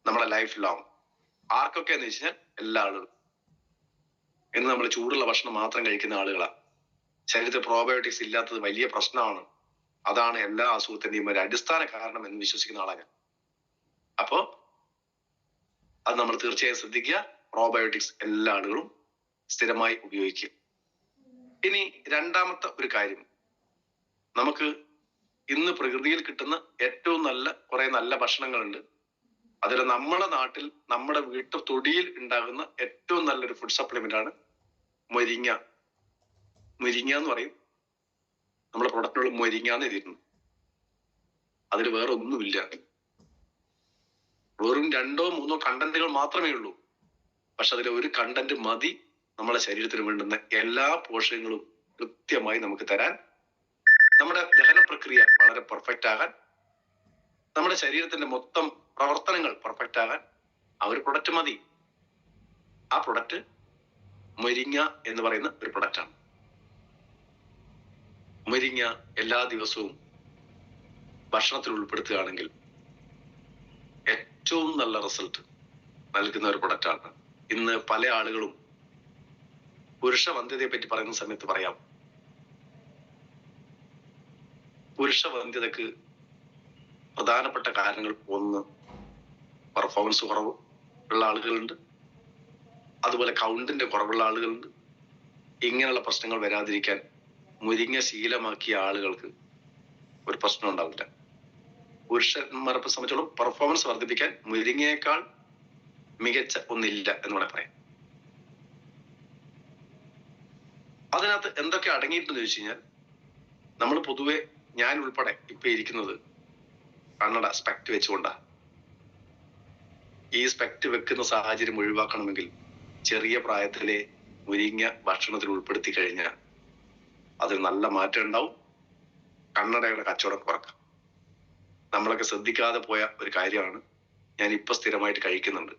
നമ്മുടെ ലൈഫ് ലോങ്. ആർക്കൊക്കെ എന്ന് വെച്ച് കഴിഞ്ഞാൽ എല്ലാ ആളുകളും. ഇന്ന് നമ്മൾ ചൂടുള്ള ഭക്ഷണം മാത്രം കഴിക്കുന്ന ആളുകളാണ്. ശരീരത്തിൽ പ്രോബയോട്ടിക്സ് ഇല്ലാത്തത് വലിയ പ്രശ്നമാണ്. അതാണ് എല്ലാ അസുഖത്തിന്റെയും ഒരു അടിസ്ഥാന കാരണം എന്ന് വിശ്വസിക്കുന്ന ആളാണ് ഞാൻ. അപ്പോ അത് നമ്മൾ തീർച്ചയായും ശ്രദ്ധിക്കുക. പ്രോബയോട്ടിക്സ് എല്ലാ ആളുകളും സ്ഥിരമായി ഉപയോഗിക്കുക. ഇനി രണ്ടാമത്തെ ഒരു കാര്യം, നമുക്ക് ഇന്ന് പ്രകൃതിയിൽ കിട്ടുന്ന ഏറ്റവും നല്ല കുറെ നല്ല ഭക്ഷണങ്ങളുണ്ട്. അതിൽ നമ്മുടെ നാട്ടിൽ നമ്മുടെ വീട്ടു തൊടിയിൽ ഉണ്ടാകുന്ന ഏറ്റവും നല്ലൊരു ഫുഡ് സപ്ലിമെന്റ് ആണ് മുരിങ്ങ. മുരിങ്ങ എന്ന് പറയും, നമ്മുടെ പ്രൊഡക്റ്റിനുള്ള മുരിങ്ങ എന്ന് എഴുതിയിട്ടുണ്ട്. അതിൽ വേറെ ഒന്നുമില്ല, വെറും 2-3 കണ്ടന്റുകൾ മാത്രമേ ഉള്ളൂ. പക്ഷെ അതിലെ ഒരു കണ്ടന്റ് മതി നമ്മുടെ ശരീരത്തിന് വേണ്ടുന്ന എല്ലാ പോഷകങ്ങളും കൃത്യമായി നമുക്ക് തരാൻ, നമ്മുടെ ദഹന പ്രക്രിയ വളരെ പെർഫെക്റ്റ് ആകാൻ, നമ്മുടെ ശരീരത്തിന്റെ മൊത്തം പ്രവർത്തനങ്ങൾ പെർഫെക്റ്റ് ആകാൻ ആ ഒരു പ്രൊഡക്റ്റ് മതി. ആ പ്രൊഡക്റ്റ് മുരിങ്ങ എന്ന് പറയുന്ന ഒരു പ്രൊഡക്റ്റാണ്. മുരിങ്ങ എല്ലാ ദിവസവും ഭക്ഷണത്തിൽ ഉൾപ്പെടുത്തുകയാണെങ്കിൽ ഏറ്റവും നല്ല റിസൾട്ട് നൽകുന്ന ഒരു പ്രൊഡക്റ്റാണ്. ഇന്ന് പല ആളുകളും പുരുഷ വന്ധ്യതയെ പറ്റി പറയുന്ന സമയത്ത് പറയാം, പുരുഷ വന്ധ്യതക്ക് പ്രധാനപ്പെട്ട കാരണങ്ങൾ ഒന്ന് പെർഫോമൻസ് കുറവ് ഉള്ള ആളുകളുണ്ട്, അതുപോലെ കൗണ്ടിന്റെ കുറവുള്ള ആളുകളുണ്ട്. ഇങ്ങനെയുള്ള പ്രശ്നങ്ങൾ വരാതിരിക്കാൻ മുരിങ്ങ ശീലമാക്കിയ ആളുകൾക്ക് ഒരു പ്രശ്നം ഉണ്ടാവില്ല. പുരുഷന്മാരെ സംബന്ധിച്ചോളം പെർഫോമൻസ് വർദ്ധിപ്പിക്കാൻ മുരിങ്ങയേക്കാൾ മികച്ച ഒന്നില്ല എന്ന് വേണേൽ പറയാം. അതിനകത്ത് എന്തൊക്കെ അടങ്ങിയിട്ടുണ്ടെന്ന് ചോദിച്ചു കഴിഞ്ഞാൽ, നമ്മൾ പൊതുവെ ഞാൻ ഉൾപ്പെടെ ഇപ്പൊ ഇരിക്കുന്നത് കണ്ണട സ്പെക്ട് വെച്ചുകൊണ്ടാണ്. ഈ സ്പെക്ട് വെക്കുന്ന സാഹചര്യം ഒഴിവാക്കണമെങ്കിൽ ചെറിയ പ്രായത്തിലെ മുരിങ്ങ ഭക്ഷണത്തിൽ ഉൾപ്പെടുത്തി കഴിഞ്ഞാൽ അതിൽ നല്ല മാറ്റം ഉണ്ടാവും. കണ്ണടയുടെ കച്ചവടം കുറക്കാം. നമ്മളൊക്കെ ശ്രദ്ധിക്കാതെ പോയ ഒരു കാര്യമാണ്. ഞാൻ ഇപ്പൊ സ്ഥിരമായിട്ട് കഴിക്കുന്നുണ്ട്.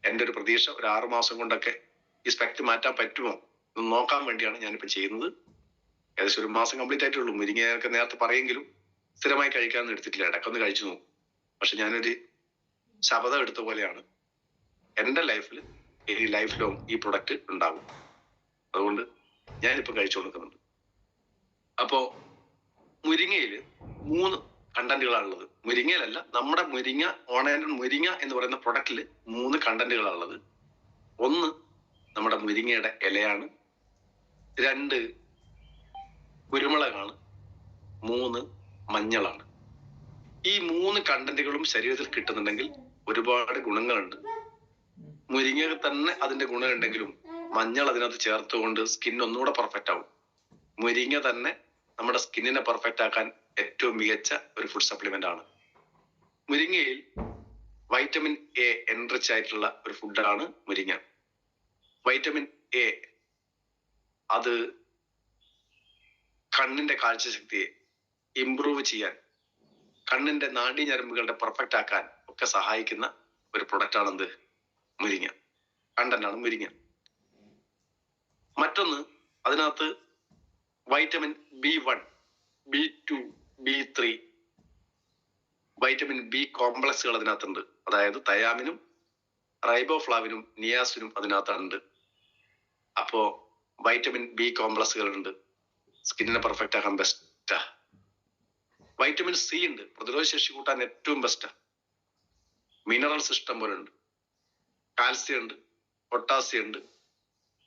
എൻ്റെ ഒരു പ്രതീക്ഷ ഒരു 6 മാസം കൊണ്ടൊക്കെ ഈ സ്പെക്ട് മാറ്റാൻ പറ്റുമോ എന്ന് നോക്കാൻ വേണ്ടിയാണ് ഞാനിപ്പോ ചെയ്യുന്നത്. ഏകദേശം 1 മാസം കംപ്ലീറ്റ് ആയിട്ടുള്ളൂ. മുരിങ്ങയൊക്കെ നേരത്തെ പറയെങ്കിലും സ്ഥിരമായി കഴിക്കാനൊന്നും എടുത്തിട്ടില്ല. ഇടയ്ക്കൊന്ന് കഴിച്ചു നോക്കും. പക്ഷെ ഞാനൊരു ശപഥം എടുത്ത പോലെയാണ്, എൻ്റെ ലൈഫിൽ ഈ ലൈഫ് ലോങ് ഈ പ്രൊഡക്റ്റ് ഉണ്ടാകും. അതുകൊണ്ട് ഞാനിപ്പം കഴിച്ചു കൊടുക്കുന്നുണ്ട്. അപ്പോ മുരിങ്ങയിൽ 3 കണ്ടന്റുകളാണുള്ളത്. മുരിങ്ങയിലല്ല, നമ്മുടെ മുരിങ്ങ ഓണാൻഡ് മുരിങ്ങ എന്ന് പറയുന്ന പ്രൊഡക്റ്റിൽ 3 കണ്ടന്റുകളാണുള്ളത്. ഒന്ന് നമ്മുടെ മുരിങ്ങയുടെ ഇലയാണ്, 2 കുരുമുളകാണ്, 3 മഞ്ഞളാണ്. ഈ 3 കണ്ടന്റുകളും ശരീരത്തിൽ കിട്ടുന്നുണ്ടെങ്കിൽ ഒരുപാട് ഗുണങ്ങളുണ്ട്. മുരിങ്ങ തന്നെ അതിന്റെ ഗുണമുണ്ടെങ്കിലും മഞ്ഞൾ അതിനകത്ത് ചേർത്തുകൊണ്ട് സ്കിൻ ഒന്നുകൂടെ പെർഫെക്റ്റ് ആവും. മുരിങ്ങ തന്നെ നമ്മുടെ സ്കിന്നിനെ പെർഫെക്റ്റ് ആക്കാൻ ഏറ്റവും മികച്ച ഒരു ഫുഡ് സപ്ലിമെന്റ് ആണ്. മുരിങ്ങയിൽ വൈറ്റമിൻ എ എൻറിച്ച് ആയിട്ടുള്ള ഒരു ഫുഡാണ് മുരിങ്ങ. വൈറ്റമിൻ എ അത് കണ്ണിന്റെ കാഴ്ചശക്തിയെ ഇംപ്രൂവ് ചെയ്യാൻ, കണ്ണിന്റെ നാഡീഞരമ്പുകളുടെ പെർഫെക്റ്റ് ആക്കാൻ ഒക്കെ സഹായിക്കുന്ന ഒരു പ്രൊഡക്റ്റ് ആണ് എന്ത്? മുരിങ്ങ. കണ്ടന്റാണ് മുരിങ്ങ. മറ്റൊന്ന്, അതിനകത്ത് vitamin B1, B2, B3, vitamin B കോംപ്ലക്സുകൾ അതിനകത്തുണ്ട്. അതായത് തയാമിനും റൈബോഫ്ലാവിനും നിയാസിനും അതിനകത്തുണ്ട്. അപ്പോ വൈറ്റമിൻ ബി കോംപ്ലക്സുകൾ ഉണ്ട്, സ്കിന്നിനെ പെർഫെക്റ്റ് ആക്കാൻ ബെസ്റ്റാ. വൈറ്റമിൻ സി ഉണ്ട്, പ്രതിരോധ ശേഷി കൂട്ടാൻ ഏറ്റവും ബെസ്റ്റാ. മിനറൽസ് ഇഷ്ടം പോലെ ഉണ്ട്. കാൽസ്യം ഉണ്ട്, പൊട്ടാസ്യം ഉണ്ട്,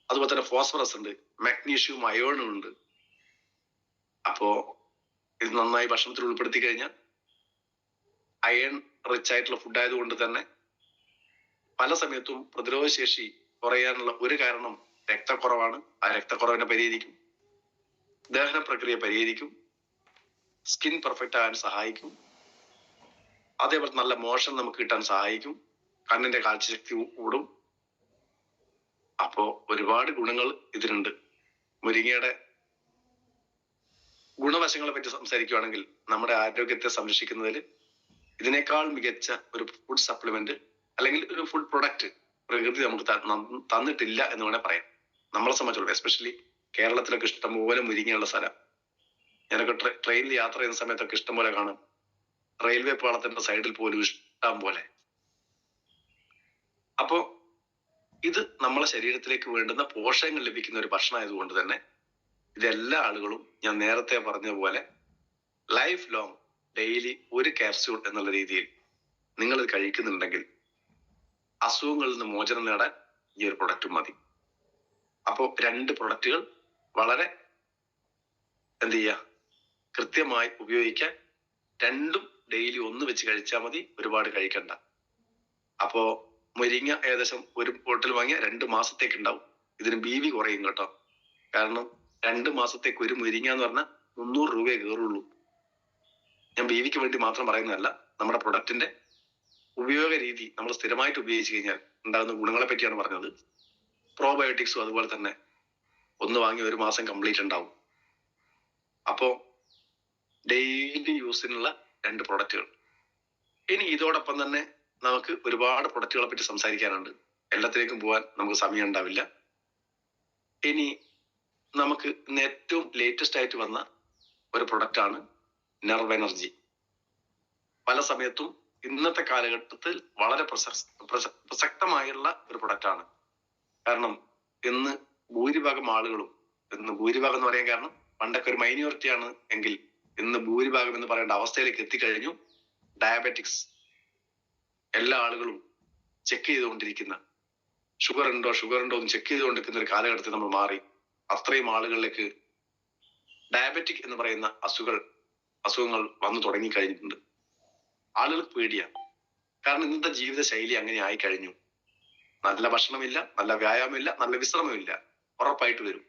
അതുപോലെ തന്നെ ഫോസ്ഫറസ് ഉണ്ട്, മാഗ്നീഷ്യവും അയോണും ഉണ്ട്. അപ്പോ ഇത് നന്നായി ഭക്ഷണത്തിൽ ഉൾപ്പെടുത്തി കഴിഞ്ഞാൽ, അയൺ റിച്ച് ആയിട്ടുള്ള ഫുഡ് ആയതുകൊണ്ട് തന്നെ പല സമയത്തും പ്രതിരോധ ശേഷി കുറയാനുള്ള ഒരു കാരണം രക്തക്കുറവാണ്. ആ രക്തക്കുറവിനെ പരിഹരിക്കും, ദഹന പ്രക്രിയ പരിഹരിക്കും, സ്കിൻ പെർഫെക്റ്റ് ആകാൻ സഹായിക്കും, അതേപോലെ നല്ല മോഷൻ നമുക്ക് കിട്ടാൻ സഹായിക്കും, കണ്ണിന്റെ കാഴ്ചശക്തി കൂടും. അപ്പോ ഒരുപാട് ഗുണങ്ങൾ ഇതിനുണ്ട്. മുരിങ്ങയുടെ ഗുണവശങ്ങളെ പറ്റി സംസാരിക്കുകയാണെങ്കിൽ, നമ്മുടെ ആരോഗ്യത്തെ സംരക്ഷിക്കുന്നതിൽ ഇതിനേക്കാൾ മികച്ച ഒരു ഫുഡ് സപ്ലിമെന്റ് അല്ലെങ്കിൽ ഒരു ഫുഡ് പ്രൊഡക്റ്റ് പ്രകൃതി നമുക്ക് തന്നിട്ടില്ല എന്ന് വേണേൽ പറയാം. നമ്മളെ സംബന്ധിച്ചുള്ള, എസ്പെഷ്യലി കേരളത്തിലൊക്കെ ഇഷ്ടംപോലെ മുരിങ്ങയുള്ള സ്ഥലം. ഞാനൊക്കെ ട്രെയിനിൽ യാത്ര ചെയ്യുന്ന സമയത്തൊക്കെ ഇഷ്ടംപോലെ കാണാം. റെയിൽവേ പാളത്തിന്റെ സൈഡിൽ പോലും ഇഷ്ടം പോലെ. അപ്പോ ഇത് നമ്മളെ ശരീരത്തിലേക്ക് വേണ്ടുന്ന പോഷകങ്ങൾ ലഭിക്കുന്ന ഒരു ഭക്ഷണം ആയതുകൊണ്ട് തന്നെ ഇതെല്ലാ ആളുകളും ഞാൻ നേരത്തെ പറഞ്ഞ പോലെ ലൈഫ് ലോങ് ഡെയിലി ഒരു ക്യാപ്സ്യൂൾ എന്നുള്ള രീതിയിൽ നിങ്ങൾ ഇത് കഴിക്കുന്നുണ്ടെങ്കിൽ അസുഖങ്ങളിൽ നിന്ന് മോചനം നേടാൻ ഈ ഒരു പ്രൊഡക്റ്റ് മതി. അപ്പോൾ 2 പ്രൊഡക്റ്റുകൾ വളരെ കൃത്യമായി ഉപയോഗിക്കാൻ, 2ഉം ഡെയിലി 1 വെച്ച് കഴിച്ചാൽ മതി, ഒരുപാട് കഴിക്കണ്ട. അപ്പോ മുരിങ്ങ ഏകദേശം ഒരു ബോട്ടിൽ വാങ്ങിയ 2 മാസത്തേക്ക് ഉണ്ടാവും. ഇതിന് BV കുറയും കേട്ടോ. കാരണം 2 മാസത്തേക്ക് ഒരു മുരിങ്ങ എന്ന് പറഞ്ഞാൽ 300 രൂപയെ കയറുള്ളൂ. ഞാൻ BVക്ക് വേണ്ടി മാത്രം പറയുന്നതല്ല, നമ്മുടെ പ്രൊഡക്റ്റിന്റെ ഉപയോഗ രീതി നമ്മൾ സ്ഥിരമായിട്ട് ഉപയോഗിച്ച് കഴിഞ്ഞാൽ ഉണ്ടാകുന്ന ഗുണങ്ങളെ പറ്റിയാണ് പറഞ്ഞത്. പ്രോബയോട്ടിക്സും അതുപോലെ തന്നെ ഒന്ന് വാങ്ങി 1 മാസം കംപ്ലീറ്റ് ഉണ്ടാവും. അപ്പോ ഡെയിലി യൂസിനുള്ള 2 പ്രൊഡക്റ്റുകൾ. ഇനി ഇതോടൊപ്പം തന്നെ നമുക്ക് ഒരുപാട് പ്രൊഡക്റ്റുകളെ പറ്റി സംസാരിക്കാനുണ്ട്. എല്ലാത്തിലേക്കും പോകാൻ നമുക്ക് സമയം ഉണ്ടാവില്ല. ഇനി നമുക്ക് ഇന്ന് ഏറ്റവും ലേറ്റസ്റ്റ് ആയിട്ട് വന്ന ഒരു പ്രൊഡക്റ്റാണ് നെർവ് എനർജി. പല സമയത്തും ഇന്നത്തെ കാലഘട്ടത്തിൽ വളരെ പ്രസക്തമായുള്ള ഒരു പ്രൊഡക്റ്റാണ്. കാരണം ഇന്ന് ഭൂരിഭാഗം ആളുകളും, ഭൂരിഭാഗം എന്ന് പറയാൻ കാരണം പണ്ടൊക്കെ ഒരു മൈനോറിറ്റി ആണ് എങ്കിൽ ഇന്ന് ഭൂരിഭാഗം എന്ന് പറയേണ്ട അവസ്ഥയിലേക്ക് എത്തിക്കഴിഞ്ഞു. ഡയബറ്റിക്സ് എല്ലാ ആളുകളും ചെക്ക് ചെയ്തുകൊണ്ടിരിക്കുന്ന, ഷുഗർ ഉണ്ടോ എന്ന് ചെക്ക് ചെയ്തുകൊണ്ടിരിക്കുന്ന ഒരു കാലഘട്ടത്തിൽ നമ്മൾ മാറി. അത്രയും ആളുകളിലേക്ക് ഡയബറ്റിക് എന്ന് പറയുന്ന അസുഖങ്ങൾ വന്നു തുടങ്ങി കഴിഞ്ഞിട്ടുണ്ട്. ആളുകൾക്ക് പേടിയാണ്. കാരണം ഇന്നത്തെ ജീവിത ശൈലി അങ്ങനെ ആയി കഴിഞ്ഞു. നല്ല ഭക്ഷണമില്ല, നല്ല വ്യായാമമില്ല, നല്ല വിശ്രമമില്ല, ഉറപ്പായിട്ട് വരും.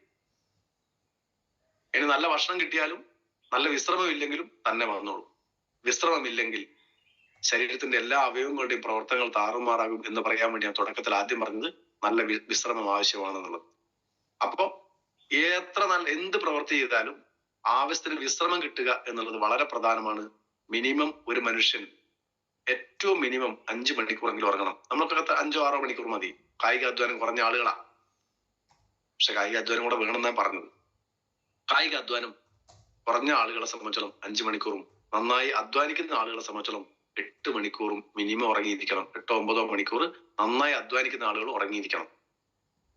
ഇനി നല്ല ഭക്ഷണം കിട്ടിയാലും നല്ല വിശ്രമമില്ലെങ്കിലും തന്നെ വന്നോളൂ. വിശ്രമമില്ലെങ്കിൽ ശരീരത്തിന്റെ എല്ലാ അവയവങ്ങളുടെയും പ്രവർത്തനങ്ങൾ താറുമാറാകും എന്ന് പറയാൻ വേണ്ടി ഞാൻ തുടക്കത്തിൽ ആദ്യം പറഞ്ഞത് നല്ല വിശ്രമം ആവശ്യമാണെന്നുള്ളത്. അപ്പോ എന്ത് പ്രവൃത്തി ചെയ്താലും ആവശ്യത്തിന് വിശ്രമം കിട്ടുക എന്നുള്ളത് വളരെ പ്രധാനമാണ്. മിനിമം ഒരു മനുഷ്യൻ ഏറ്റവും മിനിമം 5 മണിക്കൂറെങ്കിലും ഉറങ്ങണം. നമ്മൾക്കൊക്കെ 5-6 മണിക്കൂർ മതി. കായികാധ്വാനം കുറഞ്ഞ ആളുകളാ, പക്ഷെ കായികാധ്വാനം കൂടെ വേണമെന്നാണ് പറഞ്ഞത്. കായികാധ്വാനം കുറഞ്ഞ ആളുകളെ സംബന്ധിച്ചോളം 5 മണിക്കൂറും, നന്നായി അധ്വാനിക്കുന്ന ആളുകളെ സംബന്ധിച്ചോളം 8 മണിക്കൂറും മിനിമം ഉറങ്ങിയിരിക്കണം. 8-9 മണിക്കൂർ നന്നായി അധ്വാനിക്കുന്ന ആളുകൾ ഉറങ്ങിയിരിക്കണം.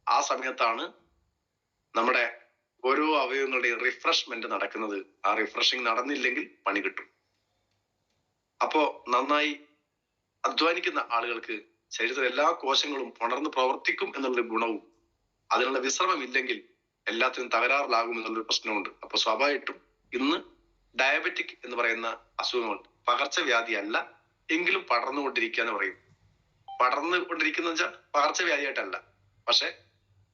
ആ സമയത്താണ് നമ്മുടെ ഓരോ അവയവങ്ങളുടെയും റിഫ്രഷ്മെന്റ് നടക്കുന്നത്. ആ റിഫ്രഷിങ് നടന്നില്ലെങ്കിൽ പണി കിട്ടും. അപ്പോ നന്നായി അധ്വാനിക്കുന്ന ആളുകൾക്ക് ശരീരത്തിലെ എല്ലാ കോശങ്ങളും ഉണർന്ന് പ്രവർത്തിക്കും എന്നുള്ള ഗുണവും, അതിനുള്ള വിശ്രമം ഇല്ലെങ്കിൽ എല്ലാത്തിനും തകരാറിലാകും എന്നുള്ളൊരു പ്രശ്നമുണ്ട്. അപ്പൊ സ്വാഭാവികമായിട്ടും ഇന്ന് ഡയബറ്റിക് എന്ന് പറയുന്ന അസുഖങ്ങൾ പകർച്ചവ്യാധി അല്ല, എങ്കിലും പടർന്നുകൊണ്ടിരിക്കുക എന്ന് പറയും. പടർന്നുകൊണ്ടിരിക്കുന്ന വെച്ചാൽ പകർച്ചവ്യാധിയായിട്ടല്ല, പക്ഷെ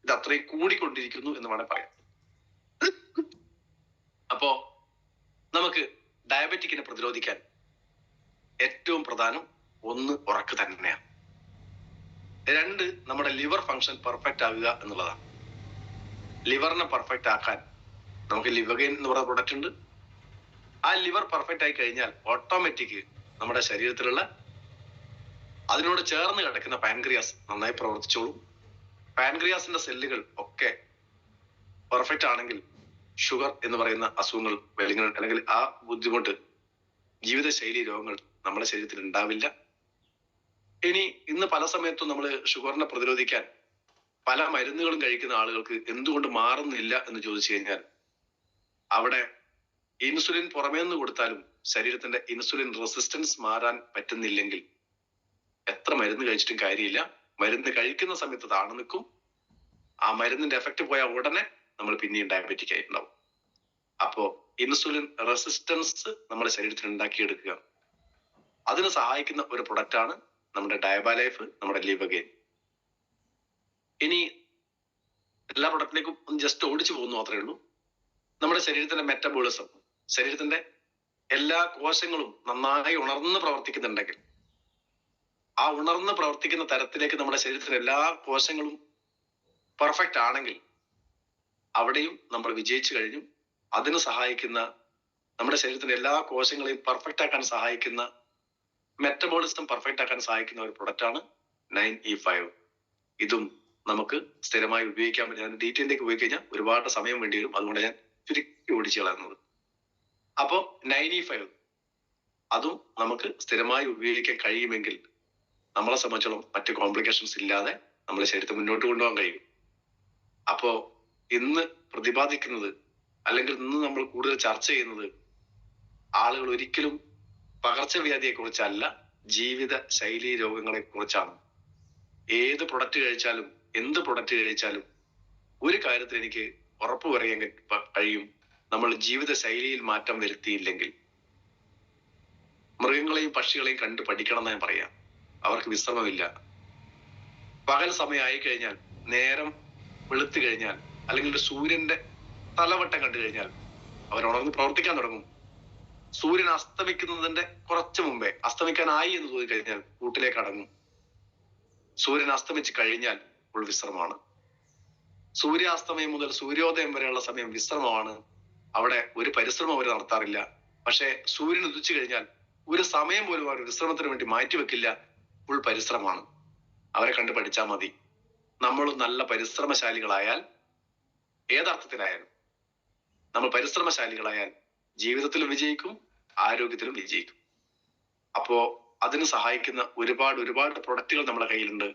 ഇത് അത്രയും കൂടിക്കൊണ്ടിരിക്കുന്നു എന്ന് വേണേൽ പറയാം. അപ്പോ നമുക്ക് ഡയബറ്റിക്കിനെ പ്രതിരോധിക്കാൻ ഏറ്റവും പ്രധാനം 1 ഉറക്ക് തന്നെയാണ്. 2 നമ്മുടെ ലിവർ ഫങ്ഷൻ പെർഫെക്റ്റ് ആകുക എന്നുള്ളതാണ്. ലിവറിനെ പെർഫെക്റ്റ് ആക്കാൻ നമുക്ക് ലിവഗെയിൻ എന്ന് പറയുന്ന പ്രൊഡക്റ്റ് ഉണ്ട്. ആ ലിവർ പെർഫെക്റ്റ് ആയി കഴിഞ്ഞാൽ ഓട്ടോമാറ്റിക് നമ്മുടെ ശരീരത്തിലുള്ള അതിനോട് ചേർന്ന് കിടക്കുന്ന പാൻക്രിയാസ് നന്നായി പ്രവർത്തിച്ചോളും. പാൻക്രിയാസിന്റെ സെല്ലുകൾ ഒക്കെ പെർഫെക്റ്റ് ആണെങ്കിൽ ഷുഗർ എന്ന് പറയുന്ന അസുഖങ്ങൾ അല്ലെങ്കിൽ ആ ബുദ്ധിമുട്ട്, ജീവിതശൈലി രോഗങ്ങൾ നമ്മുടെ ശരീരത്തിൽ ഉണ്ടാവില്ല. ഇനി ഇന്ന് പല സമയത്തും നമ്മൾ ഷുഗറിനെ പ്രതിരോധിക്കാൻ പല മരുന്നുകളും കഴിക്കുന്ന ആളുകൾക്ക് എന്തുകൊണ്ട് മാറുന്നില്ല എന്ന് ചോദിച്ചു കഴിഞ്ഞാൽ, അവിടെ ഇൻസുലിൻ പുറമേ നിന്ന് കൊടുത്താലും ശരീരത്തിന്റെ ഇൻസുലിൻ റെസിസ്റ്റൻസ് മാറാൻ പറ്റുന്നില്ലെങ്കിൽ എത്ര മരുന്ന് കഴിച്ചിട്ടും കാര്യമില്ല. മരുന്ന് കഴിക്കുന്ന സമയത്ത് താണു നിൽക്കും. ആ മരുന്നിന്റെ എഫക്റ്റ് പോയാൽ ഉടനെ നമ്മൾ പിന്നെയും ഡയബറ്റിക് ആയിട്ടുണ്ടാവും. അപ്പോ ഇൻസുലിൻ റെസിസ്റ്റൻസ് നമ്മുടെ ശരീരത്തിൽ ഉണ്ടാക്കിയെടുക്കുക, അതിന് സഹായിക്കുന്ന ഒരു പ്രൊഡക്റ്റാണ് നമ്മുടെ ഡയബാലൈഫ്, നമ്മുടെ ലിവഗെയിൻ. ഇനി എല്ലാ പ്രൊഡക്റ്റിലേക്കും ജസ്റ്റ് ഓടിച്ചു പോകുന്നു മാത്രമേ ഉള്ളൂ. നമ്മുടെ ശരീരത്തിന്റെ മെറ്റബോളിസം, ശരീരത്തിന്റെ എല്ലാ കോശങ്ങളും നന്നായി ഉണർന്ന് പ്രവർത്തിക്കുന്നുണ്ടെങ്കിൽ, ആ ഉണർന്ന് പ്രവർത്തിക്കുന്ന തരത്തിലേക്ക് നമ്മുടെ ശരീരത്തിലെ എല്ലാ കോശങ്ങളും പെർഫെക്റ്റ് ആണെങ്കിൽ അവിടെയും നമ്മൾ വിജയിച്ചു കഴിഞ്ഞു. അതിന് സഹായിക്കുന്ന, നമ്മുടെ ശരീരത്തിന്റെ എല്ലാ കോശങ്ങളെയും പെർഫെക്റ്റ് ആക്കാൻ സഹായിക്കുന്ന, മെറ്റബോളിസം പെർഫെക്റ്റ് ആക്കാൻ സഹായിക്കുന്ന ഒരു പ്രൊഡക്റ്റാണ് 9E5. ഇതും നമുക്ക് സ്ഥിരമായി ഉപയോഗിക്കാൻ പറ്റും. ഞാൻ ഡീറ്റെയിലേക്ക് പോയി കഴിഞ്ഞാൽ ഒരുപാട് സമയം വേണ്ടി വരും, അതുകൊണ്ട് ഞാൻ ചുരുക്കി ഓടിച്ചു കളയുന്നത്. അപ്പോ 9E5 അതും നമുക്ക് സ്ഥിരമായി ഉപയോഗിക്കാൻ കഴിയുമെങ്കിൽ നമ്മളെ സംബന്ധിച്ചോളം മറ്റ് കോംപ്ലിക്കേഷൻസ് ഇല്ലാതെ നമ്മുടെ ശരീരത്തെ മുന്നോട്ട് കൊണ്ടുപോകാൻ കഴിയും. അപ്പോ ഇന്ന് പ്രതിപാദിക്കുന്നത്, അല്ലെങ്കിൽ ഇന്ന് നമ്മൾ കൂടുതൽ ചർച്ച ചെയ്യുന്നത്, ആളുകൾ ഒരിക്കലും പകർച്ചവ്യാധിയെ കുറിച്ചല്ല, ജീവിത ശൈലി രോഗങ്ങളെ കുറിച്ചാണ്. ഏത് പ്രൊഡക്റ്റ് കഴിച്ചാലും, എന്ത് പ്രൊഡക്റ്റ് കഴിച്ചാലും ഒരു കാര്യത്തിൽ എനിക്ക് ഉറപ്പ് പറയാൻ കഴിയും, നമ്മൾ ജീവിത ശൈലിയിൽ മാറ്റം വരുത്തിയില്ലെങ്കിൽ, മൃഗങ്ങളെയും പക്ഷികളെയും കണ്ടു പഠിക്കണം എന്ന് ഞാൻ പറയാം. അവർക്ക് വിശ്രമമില്ല. പകൽ സമയമായി കഴിഞ്ഞാൽ, നേരം വെളുത്തു കഴിഞ്ഞാൽ, അല്ലെങ്കിൽ സൂര്യന്റെ തലവട്ടം കണ്ടു കഴിഞ്ഞാൽ അവർ ഉണർന്ന് പ്രവർത്തിക്കാൻ തുടങ്ങും. സൂര്യൻ അസ്തമിക്കുന്നതിന്റെ കുറച്ചു മുമ്പേ, അസ്തമിക്കാനായി എന്ന് തോന്നി കഴിഞ്ഞാൽ കൂട്ടിലേക്ക് അടങ്ങും. സൂര്യൻ അസ്തമിച്ച് കഴിഞ്ഞാൽ ഇപ്പോൾ വിശ്രമമാണ്. സൂര്യാസ്തമയം മുതൽ സൂര്യോദയം വരെയുള്ള സമയം വിശ്രമമാണ്. അവിടെ ഒരു പരിശ്രമം അവർ നടത്താറില്ല. പക്ഷെ സൂര്യൻ ഉദിച്ചു കഴിഞ്ഞാൽ ഒരു സമയം പോലും അവർ വിശ്രമത്തിന് വേണ്ടി മാറ്റിവെക്കില്ല. ഫുൾ പരിശ്രമമാണ്. അവരെ കണ്ടു പഠിച്ചാൽ മതി. നമ്മൾ നല്ല പരിശ്രമശാലികളായാൽ, ഏതർത്ഥത്തിലായാലും നമ്മൾ പരിശ്രമശാലികളായാൽ ജീവിതത്തിലും വിജയിക്കും, ആരോഗ്യത്തിലും വിജയിക്കും. അപ്പോ അതിന് സഹായിക്കുന്ന ഒരുപാട് പ്രൊഡക്റ്റുകൾ നമ്മുടെ കയ്യിലുണ്ട്.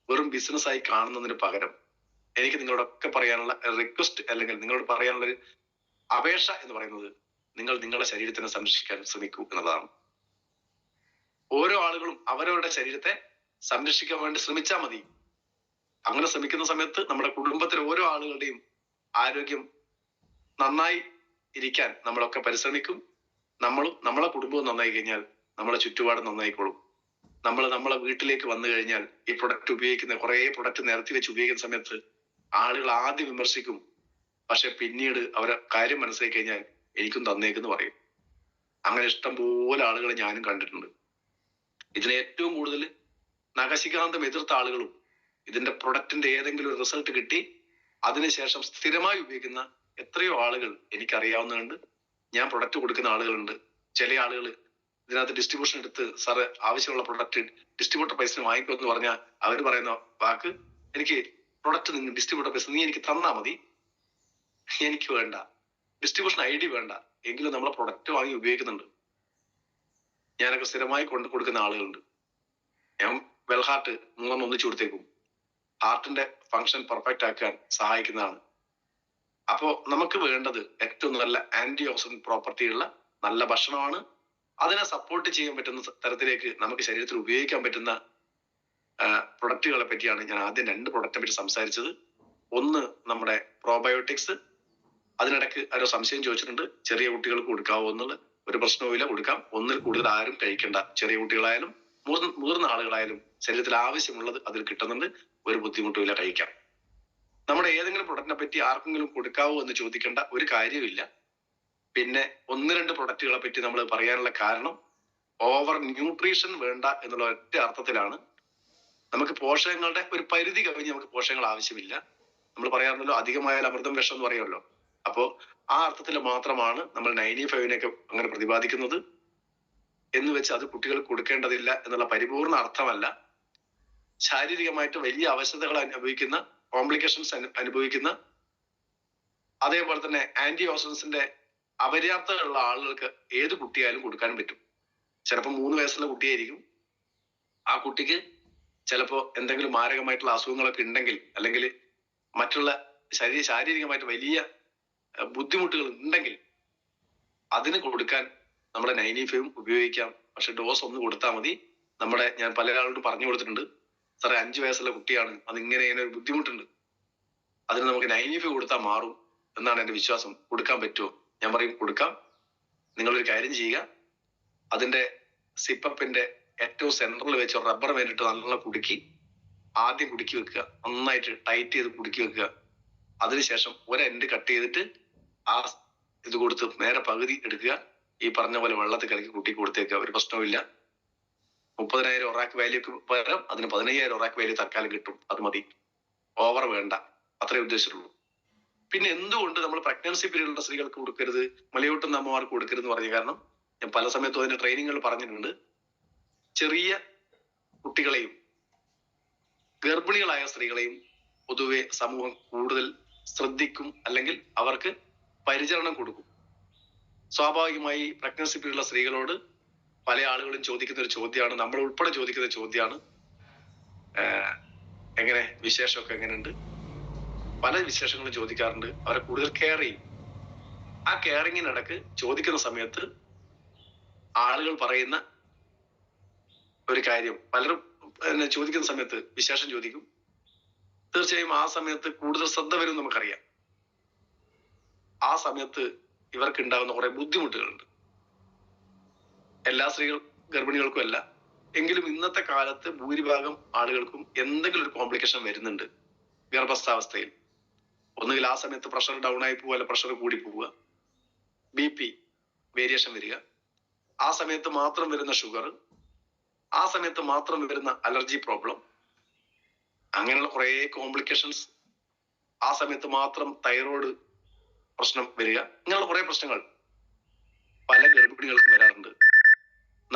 വെറും ബിസിനസ്സായി കാണുന്നതിന് പകരം എനിക്ക് നിങ്ങളോടൊക്കെ പറയാനുള്ള റിക്വസ്റ്റ്, അല്ലെങ്കിൽ നിങ്ങളോട് പറയാനുള്ള ഒരു അപേക്ഷ എന്ന് പറയുന്നത്, നിങ്ങൾ നിങ്ങളുടെ ശരീരത്തിനെ സംരക്ഷിക്കാൻ ശ്രമിക്കൂ എന്നുള്ളതാണ്. ഓരോ ആളുകളും അവരവരുടെ ശരീരത്തെ സംരക്ഷിക്കാൻ വേണ്ടി ശ്രമിച്ചാൽ മതി. അങ്ങനെ ശ്രമിക്കുന്ന സമയത്ത് നമ്മുടെ കുടുംബത്തിലെ ഓരോ ആളുകളുടെയും ആരോഗ്യം നന്നായി ഇരിക്കാൻ നമ്മളൊക്കെ പരിശ്രമിക്കും. നമ്മളെ കുടുംബവും നന്നായി കഴിഞ്ഞാൽ നമ്മളെ ചുറ്റുപാടും നന്നായിക്കോളും. നമ്മളെ വീട്ടിലേക്ക് വന്നു കഴിഞ്ഞാൽ ഈ പ്രൊഡക്റ്റ് ഉപയോഗിക്കുന്ന കുറെ പ്രൊഡക്റ്റ് നിരത്തി വെച്ച് ഉപയോഗിക്കുന്ന സമയത്ത് ആളുകൾ ആദ്യം വിമർശിക്കും. പക്ഷെ പിന്നീട് അവരെ കാര്യം മനസ്സിലാക്കി കഴിഞ്ഞാൽ എനിക്കും തന്നേക്കെന്ന് പറയും. അങ്ങനെ ഇഷ്ടം പോലെ ആളുകളെ ഞാനും കണ്ടിട്ടുണ്ട്. ഇതിനെ ഏറ്റവും കൂടുതൽ നഖശികാന്തം എതിർത്ത ആളുകളും ഇതിന്റെ പ്രൊഡക്റ്റിന്റെ ഏതെങ്കിലും ഒരു റിസൾട്ട് കിട്ടി അതിനുശേഷം സ്ഥിരമായി ഉപയോഗിക്കുന്ന എത്രയോ ആളുകൾ എനിക്കറിയാവുന്നതുണ്ട്. ഞാൻ പ്രൊഡക്റ്റ് കൊടുക്കുന്ന ആളുകളുണ്ട്. ചില ആളുകൾ ഇതിനകത്ത് ഡിസ്ട്രിബ്യൂഷൻ എടുത്ത്, സാറ് ആവശ്യമുള്ള പ്രൊഡക്റ്റ് ഡിസ്ട്രിബ്യൂട്ടർ പൈസ വാങ്ങിക്കുമെന്ന് പറഞ്ഞാൽ അവർ പറയുന്ന വാക്ക്, എനിക്ക് പ്രൊഡക്റ്റ് നിങ്ങൾ ഡിസ്ട്രിബ്യൂട്ടർ പൈസ നീ എനിക്ക് തന്നാ മതി, എനിക്ക് വേണ്ട, ഡിസ്ട്രിബ്യൂഷൻ ID വേണ്ട, എങ്കിലും നമ്മളെ പ്രൊഡക്റ്റ് വാങ്ങി ഉപയോഗിക്കുന്നുണ്ട്. ഞാനൊക്കെ സ്ഥിരമായി കൊടുക്കുന്ന ആളുകളുണ്ട്. ഞാൻ വെൽഹാർട്ട് 3 ഒന്നിച്ചു കൊടുത്തേക്കും. ഹാർട്ടിന്റെ ഫങ്ഷൻ പെർഫെക്റ്റ് ആക്കാൻ സഹായിക്കുന്നതാണ്. അപ്പോ നമുക്ക് വേണ്ടത് ഏറ്റവും നല്ല ആന്റി ഓക്സിഡന്റ് പ്രോപ്പർട്ടി ഉള്ള നല്ല ഭക്ഷണമാണ്. അതിനെ സപ്പോർട്ട് ചെയ്യാൻ പറ്റുന്ന തരത്തിലേക്ക് നമുക്ക് ശരീരത്തിൽ ഉപയോഗിക്കാൻ പറ്റുന്ന പ്രൊഡക്റ്റുകളെ പറ്റിയാണ് ഞാൻ ആദ്യം 2 പ്രൊഡക്റ്റിനെ പറ്റി സംസാരിച്ചത്. ഒന്ന് നമ്മുടെ പ്രോബയോട്ടിക്സ്. അതിനിടയ്ക്ക് ആരോ സംശയം ചോദിച്ചിട്ടുണ്ട്, ചെറിയ കുട്ടികൾക്ക് കൊടുക്കാവോ എന്നുള്ള. ഒരു പ്രശ്നവുമില്ല, കൊടുക്കാം. ഒന്നിൽ കൂടുതൽ ആരും കഴിക്കണ്ട. ചെറിയ കുട്ടികളായാലും മുതിർന്ന ആളുകളായാലും ശരീരത്തിൽ ആവശ്യമുള്ളത് അതിൽ കിട്ടുന്നുണ്ട്. ഒരു ബുദ്ധിമുട്ടുമില്ല, കഴിക്കാം. നമ്മുടെ ഏതെങ്കിലും പ്രൊഡക്റ്റിനെ പറ്റി ആർക്കെങ്കിലും കൊടുക്കാവോ എന്ന് ചോദിക്കേണ്ട ഒരു കാര്യമില്ല. പിന്നെ 1-2 പ്രൊഡക്റ്റുകളെ പറ്റി നമ്മൾ പറയാനുള്ള കാരണം ഓവർ ന്യൂട്രീഷൻ വേണ്ട എന്നുള്ള ഒറ്റ അർത്ഥത്തിലാണ്. നമുക്ക് പോഷകങ്ങളുടെ ഒരു പരിധി കവിഞ്ഞ് നമുക്ക് പോഷകങ്ങൾ ആവശ്യമില്ല. നമ്മൾ പറയാറുണ്ടല്ലോ, അധികമായാൽ അമൃതം വിഷം എന്ന് പറയുമല്ലോ. അപ്പോ ആ അർത്ഥത്തിൽ മാത്രമാണ് നമ്മൾ 95-നെയൊക്കെ അങ്ങനെ പ്രതിപാദിക്കുന്നത്. എന്ന് വെച്ച് അത് കുട്ടികൾക്ക് കൊടുക്കേണ്ടതില്ല എന്നുള്ള പരിപൂർണ അർത്ഥമല്ല. ശാരീരികമായിട്ട് വലിയ അവശതകൾ അനുഭവിക്കുന്ന, കോംപ്ലിക്കേഷൻസ് അനുഭവിക്കുന്ന, അതേപോലെ തന്നെ ആന്റി ഓക്സിഡൻസിന്റെ അപര്യാപ്തതയുള്ള ആളുകൾക്ക് ഏത് കുട്ടിയായാലും കൊടുക്കാൻ പറ്റും. ചിലപ്പോൾ 3 വയസ്സുള്ള കുട്ടിയായിരിക്കും. ആ കുട്ടിക്ക് ചിലപ്പോ എന്തെങ്കിലും മാരകമായിട്ടുള്ള അസുഖങ്ങളൊക്കെ ഉണ്ടെങ്കിൽ, അല്ലെങ്കിൽ മറ്റുള്ള ശാരീരികമായിട്ട് വലിയ ബുദ്ധിമുട്ടുകൾ ഉണ്ടെങ്കിൽ അതിന് കൊടുക്കാൻ നമ്മുടെ 95 ഉപയോഗിക്കാം. പക്ഷെ ഡോസ് ഒന്ന് കൊടുത്താൽ മതി. ഞാൻ പല ആളോട് പറഞ്ഞു കൊടുത്തിട്ടുണ്ട്, സാറേ 5 വയസ്സുള്ള കുട്ടിയാണ്, അതിങ്ങനെ ഒരു ബുദ്ധിമുട്ടുണ്ട്, അതിന് നമുക്ക് 95 കൊടുത്താൽ മാറും എന്നാണ് എന്റെ വിശ്വാസം. കൊടുക്കാൻ പറ്റുമോ? ഞാൻ പറയും കൊടുക്കാം. നിങ്ങളൊരു കാര്യം ചെയ്യുക, അതിന്റെ സിപ്പപ്പിന്റെ ഏറ്റവും സെൻട്രൽ വെച്ച് റബ്ബർ വേണ്ടിട്ട് നല്ലോണം ആദ്യം കുടുക്കി വെക്കുക. നന്നായിട്ട് ടൈറ്റ് ചെയ്ത് കുടുക്കി വെക്കുക. അതിനുശേഷം ഒരെൻഡ് കട്ട് ചെയ്തിട്ട് ആ ഇത് കൊടുത്ത് നേരെ പകുതി എടുക്കുക. ഈ പറഞ്ഞ പോലെ വെള്ളത്തിൽ കലക്കി കുട്ടി കൊടുത്തേക്കുക. ഒരു പ്രശ്നവുമില്ല. 30,000 ഒറാക്ക് വാല്യൂക്ക് പകരം അതിന് 15,000 ഒറാക്ക് വാല്യൂ തൽക്കാലം കിട്ടും. അത് മതി, ഓവർ വേണ്ട. അത്രേ ഉദ്ദേശിച്ചുള്ളൂ. പിന്നെ എന്തുകൊണ്ട് നമ്മൾ പ്രഗ്നൻസി പീരീഡിലുള്ള സ്ത്രീകൾക്ക് കൊടുക്കരുത്, മലയോട്ടുന്ന അമ്മമാർക്ക് കൊടുക്കരുത് എന്ന് പറഞ്ഞ കാരണം ഞാൻ പല സമയത്തും അതിന്റെ ട്രെയിനിങ്ങുകൾ പറഞ്ഞിട്ടുണ്ട്. ചെറിയ കുട്ടികളെയും ഗർഭിണികളായ സ്ത്രീകളെയും പൊതുവെ സമൂഹം കൂടുതൽ ശ്രദ്ധിക്കും, അല്ലെങ്കിൽ അവർക്ക് പരിചരണം കൊടുക്കും. സ്വാഭാവികമായി പ്രഗ്നൻസി പീരീഡിലുള്ള സ്ത്രീകളോട് പല ആളുകളും ചോദിക്കുന്ന ഒരു ചോദ്യമാണ്, നമ്മൾ ഉൾപ്പെടെ ചോദിക്കുന്ന ചോദ്യമാണ്, എങ്ങനെ വിശേഷമൊക്കെ എങ്ങനെയുണ്ട്? പല വിശേഷങ്ങളും ചോദിക്കാറുണ്ട്. അവരെ കൂടുതൽ കെയർ ചെയ്യും. ആ കെയറിങ്ങിനിടക്ക് ചോദിക്കുന്ന സമയത്ത് ആളുകൾ പറയുന്ന ഒരു കാര്യം, പലരും ചോദിക്കുന്ന സമയത്ത് വിശേഷം ചോദിക്കും. തീർച്ചയായും ആ സമയത്ത് കൂടുതൽ ശ്രദ്ധ വരും നമുക്കറിയാം. ആ സമയത്ത് ഇവർക്ക് ഉണ്ടാകുന്ന കുറെ ബുദ്ധിമുട്ടുകളുണ്ട്. എല്ലാ ഗർഭിണികൾക്കും അല്ല, എങ്കിലും ഇന്നത്തെ കാലത്ത് ഭൂരിഭാഗം ആളുകൾക്കും എന്തെങ്കിലും ഒരു കോംപ്ലിക്കേഷൻ വരുന്നുണ്ട് ഗർഭസ്ഥാവസ്ഥയിൽ. ഒന്നുകിൽ ആ സമയത്ത് പ്രഷർ ഡൗൺ ആയി പോവുക, അല്ല പ്രഷർ കൂടി പോവുക, BP വേരിയേഷൻ വരിക, ആ സമയത്ത് മാത്രം വരുന്ന ഷുഗർ, ആ സമയത്ത് മാത്രം വരുന്ന അലർജി പ്രോബ്ലം, അങ്ങനെയുള്ള കുറെ കോംപ്ലിക്കേഷൻസ്, ആ സമയത്ത് മാത്രം തൈറോയ്ഡ് പ്രശ്നം വരിക, ഇങ്ങനെയുള്ള കുറെ പ്രശ്നങ്ങൾ പല ഗർഭിണികൾക്കും വരാറുണ്ട്.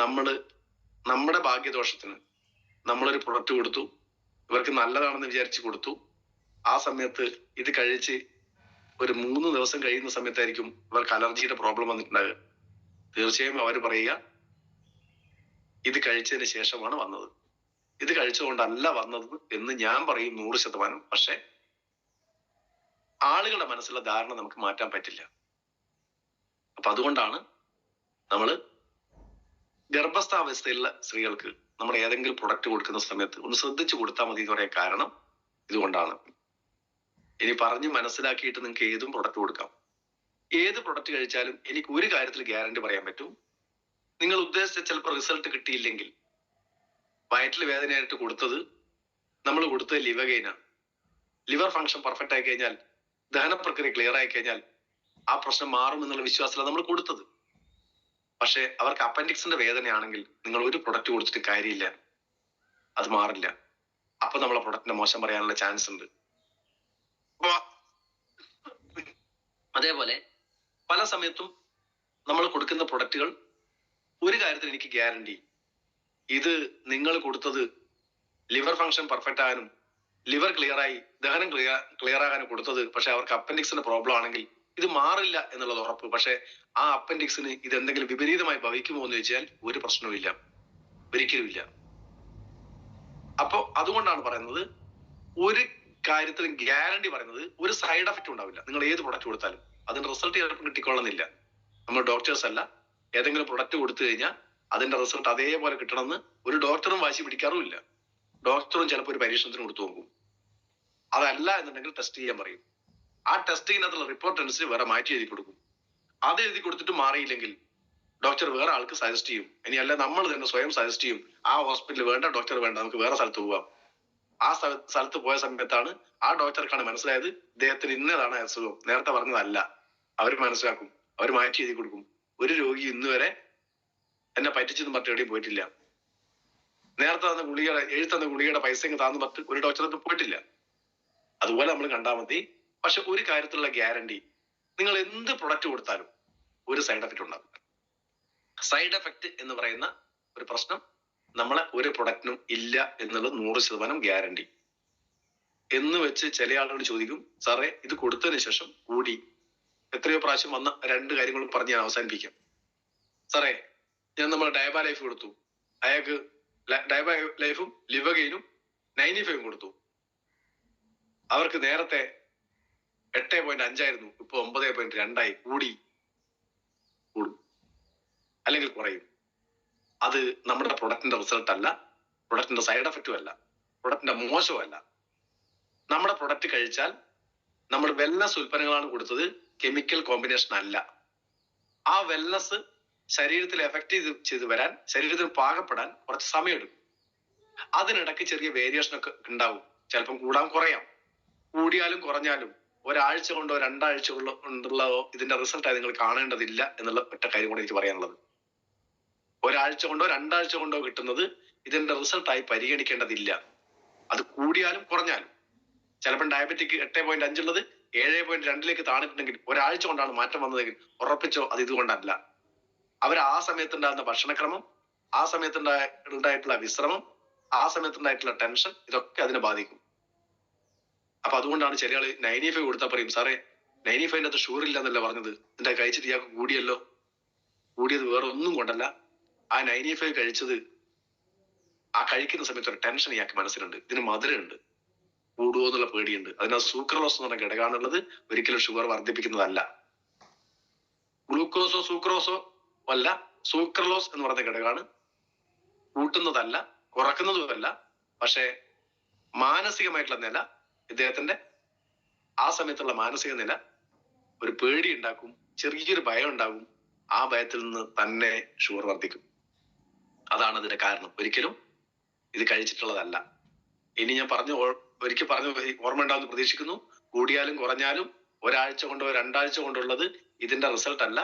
നമ്മുടെ ഭാഗ്യദോഷത്തിന് നമ്മളൊരു പ്രൊഡക്റ്റ് കൊടുത്തു, ഇവർക്ക് നല്ലതാണെന്ന് വിചാരിച്ച് കൊടുത്തു. ആ സമയത്ത് ഇത് കഴിച്ച് ഒരു 3 ദിവസം കഴിയുന്ന സമയത്തായിരിക്കും ഇവർക്ക് അലർജിയുടെ പ്രോബ്ലം വന്നിട്ടുണ്ടാകുക. തീർച്ചയായും അവർ പറയുക ഇത് കഴിച്ചതിന് ശേഷമാണ് വന്നത്, ഇത് കഴിച്ചുകൊണ്ടല്ല വന്നത് എന്ന് ഞാൻ പറയും 100%. പക്ഷെ ആളുകളുടെ മനസ്സിലുള്ള ധാരണ നമുക്ക് മാറ്റാൻ പറ്റില്ല. അപ്പൊ അതുകൊണ്ടാണ് നമ്മൾ ഗർഭസ്ഥാവസ്ഥയിലുള്ള സ്ത്രീകൾക്ക് നമ്മൾ ഏതെങ്കിലും പ്രൊഡക്റ്റ് കൊടുക്കുന്ന സമയത്ത് ഒന്ന് ശ്രദ്ധിച്ചു കൊടുത്താൽ മതി എന്ന് പറയാൻ കാരണം ഇതുകൊണ്ടാണ്. ഇനി പറഞ്ഞ് മനസ്സിലാക്കിയിട്ട് നിങ്ങൾക്ക് ഏതും പ്രൊഡക്റ്റ് കൊടുക്കാം. ഏത് പ്രൊഡക്റ്റ് കഴിച്ചാലും എനിക്ക് ഒരു കാര്യത്തിൽ ഗ്യാരണ്ടി പറയാൻ പറ്റും, നിങ്ങൾ ഉദ്ദേശിച്ച ചിലപ്പോൾ റിസൾട്ട് കിട്ടിയില്ലെങ്കിൽ, വയറ്റിൽ വേദനയായിട്ട് കൊടുത്തത് നമ്മൾ കൊടുത്തത് ലിവഗൈനാണ്. ലിവർ ഫംഗ്ഷൻ പെർഫെക്റ്റ് ആയി കഴിഞ്ഞാൽ, ദഹന പ്രക്രിയ ക്ലിയർ ആയി കഴിഞ്ഞാൽ ആ പ്രശ്നം മാറും എന്നുള്ള വിശ്വാസത്തിലാണ് നമ്മൾ കൊടുത്തത്. പക്ഷെ അവർക്ക് അപ്പൻഡിക്സിന്റെ വേദനയാണെങ്കിൽ നിങ്ങൾ ഒരു പ്രൊഡക്റ്റ് കൊടുത്തിട്ട് കാര്യമില്ല, അത് മാറില്ല. അപ്പൊ നമ്മളെ പ്രൊഡക്റ്റിനെ മോശം പറയാനുള്ള ചാൻസ് ഉണ്ട്. അതേപോലെ പല സമയത്തും നമ്മൾ കൊടുക്കുന്ന പ്രൊഡക്റ്റുകൾ ഒരു കാര്യത്തിൽ എനിക്ക് ഗ്യാരണ്ടി, ഇത് നിങ്ങൾ കൊടുത്തത് ലിവർ ഫംഗ്ഷൻ പെർഫെക്റ്റ് ആകാനും ലിവർ ക്ലിയർ ആയി ദഹനം ക്ലിയർ ആകാനും കൊടുത്തത്, പക്ഷെ അവർക്ക് അപ്പൻഡിക്സിന്റെ പ്രോബ്ലം ആണെങ്കിൽ ഇത് മാറില്ല എന്നുള്ളത് ഉറപ്പ്. പക്ഷെ ആ അപ്പൻഡിക്സിന് ഇത് എന്തെങ്കിലും വിപരീതമായി ഭവിക്കുമോ എന്ന് ചോദിച്ചാൽ ഒരു പ്രശ്നവും ഒരിക്കലും ഇല്ല. അപ്പൊ അതുകൊണ്ടാണ് പറയുന്നത്, ഒരു കാര്യത്തിലും ഗ്യാരണ്ടി പറയുന്നത് ഒരു സൈഡ് എഫക്റ്റ് ഉണ്ടാവില്ല. നിങ്ങൾ ഏത് പ്രൊഡക്റ്റ് കൊടുത്താലും അതിന്റെ റിസൾട്ട് ചിലപ്പോൾ കിട്ടിക്കൊള്ളുന്നില്ല. നമ്മൾ ഡോക്ടേഴ്സ് അല്ല. ഏതെങ്കിലും പ്രൊഡക്റ്റ് കൊടുത്തു കഴിഞ്ഞാൽ അതിന്റെ റിസൾട്ട് അതേപോലെ കിട്ടണമെന്ന് ഒരു ഡോക്ടറും വാശി പിടിക്കാറുമില്ല. ഡോക്ടറും ചിലപ്പോൾ ഒരു പരീക്ഷണത്തിന് കൊടുത്തു നോക്കും. അതല്ല എന്നുണ്ടെങ്കിൽ ടെസ്റ്റ് ചെയ്യാൻ പറയും. ആ ടെസ്റ്റിങ്ങിനകത്തുള്ള റിപ്പോർട്ട് അനുസരിച്ച് വേറെ മാറ്റി എഴുതി കൊടുക്കും. അത് എഴുതി കൊടുത്തിട്ട് മാറിയില്ലെങ്കിൽ ഡോക്ടർ വേറെ ആൾക്ക് സജസ്റ്റ് ചെയ്യും. ഇനി അല്ല നമ്മൾ തന്നെ സ്വയം സജസ്റ്റ് ചെയ്യും, ആ ഹോസ്പിറ്റലിൽ വേണ്ട, ഡോക്ടർ വേണ്ട, നമുക്ക് വേറെ സ്ഥലത്ത് പോവാം. ആ സ്ഥലത്ത് പോയ സമയത്താണ് ആ ഡോക്ടർക്കാണ് മനസ്സിലായത് ഇദ്ദേഹത്തിന് ഇന്നതാണ് അസുഖം, നേരത്തെ പറഞ്ഞതല്ല. അവർ മനസ്സിലാക്കും, അവർ മാറ്റി എഴുതി കൊടുക്കും. ഒരു രോഗി ഇന്ന് വരെ എന്നെ പറ്റിച്ചെന്ന് പറഞ്ഞിട്ട് എവിടെയും പോയിട്ടില്ല. നേരത്തെ തന്ന ഗുളികയുടെ പൈസ താന്ന് പറഞ്ഞിട്ട് ഒരു ഡോക്ടർക്ക് പോയിട്ടില്ല. അതുപോലെ നമ്മൾ കണ്ടാൽ മതി. പക്ഷെ ഒരു കാര്യത്തിലുള്ള ഗ്യാരണ്ടി, നിങ്ങൾ എന്ത് പ്രൊഡക്റ്റ് കൊടുത്താലും ഒരു സൈഡ് എഫക്റ്റ് ഉണ്ടാകും. സൈഡ് എഫക്റ്റ് എന്ന് പറയുന്ന ഒരു പ്രശ്നം നമ്മളെ ഒരു പ്രൊഡക്റ്റിനും ഇല്ല എന്നുള്ളത് 100% ഗ്യാരണ്ടി. എന്ന് വെച്ച് ചില ആളുകൾ ചോദിക്കും, സാറേ ഇത് കൊടുത്തതിന് ശേഷം കൂടി, എത്രയോ പ്രാവശ്യം വന്ന 2 കാര്യങ്ങളും പറഞ്ഞ് ഞാൻ അവസാനിപ്പിക്കാം. സാറേ ഞാൻ നമ്മൾ ഡയബ ലൈഫ് കൊടുത്തു, അയാൾക്ക് ഡയബ ലൈഫും ലിവഗൈനും 95 കൊടുത്തു. അവർക്ക് നേരത്തെ 8.5 ആയിരുന്നു, ഇപ്പൊ 9.2 കൂടും അല്ലെങ്കിൽ കുറയും. അത് നമ്മുടെ പ്രൊഡക്റ്റിന്റെ റിസൾട്ട് അല്ല, പ്രൊഡക്റ്റിന്റെ സൈഡ് എഫക്റ്റും അല്ല, പ്രൊഡക്റ്റിന്റെ മോശവും അല്ല. നമ്മുടെ പ്രൊഡക്റ്റ് കഴിച്ചാൽ നമ്മൾ വെൽനസ് ഉൽപ്പന്നങ്ങളാണ് കൊടുത്തത്, കെമിക്കൽ കോമ്പിനേഷൻ അല്ല. ആ വെൽനസ് ശരീരത്തിൽ എഫക്ട് ചെയ്ത് വരാൻ, ശരീരത്തിന് പാകപ്പെടാൻ കുറച്ച് സമയമെടുക്കും. അതിനിടയ്ക്ക് ചെറിയ വേരിയേഷൻ ഒക്കെ ഉണ്ടാവും. ചിലപ്പം കൂടാൻ കുറയാം. കൂടിയാലും കുറഞ്ഞാലും ഒരാഴ്ച കൊണ്ടോ 2 ആഴ്ച കൊണ്ടുള്ളതോ ഇതിന്റെ റിസൾട്ടായി നിങ്ങൾ കാണേണ്ടതില്ല എന്നുള്ള ഒറ്റ കാര്യം കൂടെ എനിക്ക് പറയാനുള്ളത്. ഒരാഴ്ച കൊണ്ടോ 2 ആഴ്ച കൊണ്ടോ കിട്ടുന്നത് ഇതിന്റെ റിസൾട്ടായി പരിഗണിക്കേണ്ടതില്ല. അത് കൂടിയാലും കുറഞ്ഞാലും. ചിലപ്പോൾ ഡയബറ്റിക് 8.5 ഉള്ളത് 7.2 താണിട്ടുണ്ടെങ്കിൽ ഒരാഴ്ച കൊണ്ടാണ് മാറ്റം വന്നതെങ്കിൽ ഉറപ്പിച്ചോ അത് ഇതുകൊണ്ടല്ല. അവർ ആ സമയത്തുണ്ടാകുന്ന ഭക്ഷണക്രമം, ആ സമയത്തുണ്ടായിട്ടുള്ള വിശ്രമം, ആ സമയത്തുണ്ടായിട്ടുള്ള ടെൻഷൻ, ഇതൊക്കെ അതിനെ ബാധിക്കും. അപ്പൊ അതുകൊണ്ടാണ് ചില ആള് 95 കൊടുത്താൽ പറയും, സാറേ 95 ഷുഗർ ഇല്ല എന്നല്ല പറഞ്ഞത്, ഇതിന്റെ കഴിച്ചിട്ട് ഇയാൾക്ക് കൂടിയല്ലോ. കൂടിയത് വേറെ ഒന്നും കൊണ്ടല്ല, ആ 95 കഴിച്ചത് ആ കഴിക്കുന്ന സമയത്ത് ഒരു ടെൻഷൻ ഇയാൾക്ക് മനസ്സിലുണ്ട്, ഇതിന് മധുരമുണ്ട്, കൂടുവോ എന്നുള്ള പേടിയുണ്ട്. അതിനാ സൂക്രലോസ് എന്ന് പറഞ്ഞ ഘടകമാണുള്ളത്. ഒരിക്കലും ഷുഗർ വർദ്ധിപ്പിക്കുന്നതല്ല. ഗ്ലൂക്കോസോ സൂക്രോസോ അല്ല, സൂക്രലോസ് എന്ന് പറയുന്ന ഘടകമാണ്. കൂട്ടുന്നതല്ല, കുറക്കുന്നതുമല്ല. പക്ഷെ മാനസികമായിട്ടുള്ള നില, ഇദ്ദേഹത്തിന്റെ ആ സമയത്തുള്ള മാനസിക നില ഒരു പേടി ഉണ്ടാക്കും, ചെറിയൊരു ഭയം ഉണ്ടാകും. ആ ഭയത്തിൽ നിന്ന് തന്നെ ഷുഗർ വർദ്ധിക്കും. അതാണ് അതിന്റെ കാരണം. ഒരിക്കലും ഇത് കഴിച്ചിട്ടുള്ളതല്ല. ഇനി ഞാൻ ഒരിക്കൽ പറഞ്ഞു ഓർമ്മ ഉണ്ടാവുമെന്ന് പ്രതീക്ഷിക്കുന്നു. കൂടിയാലും കുറഞ്ഞാലും ഒരാഴ്ച കൊണ്ടോ 2 ആഴ്ച കൊണ്ടുള്ളത് ഇതിന്റെ റിസൾട്ട് അല്ല.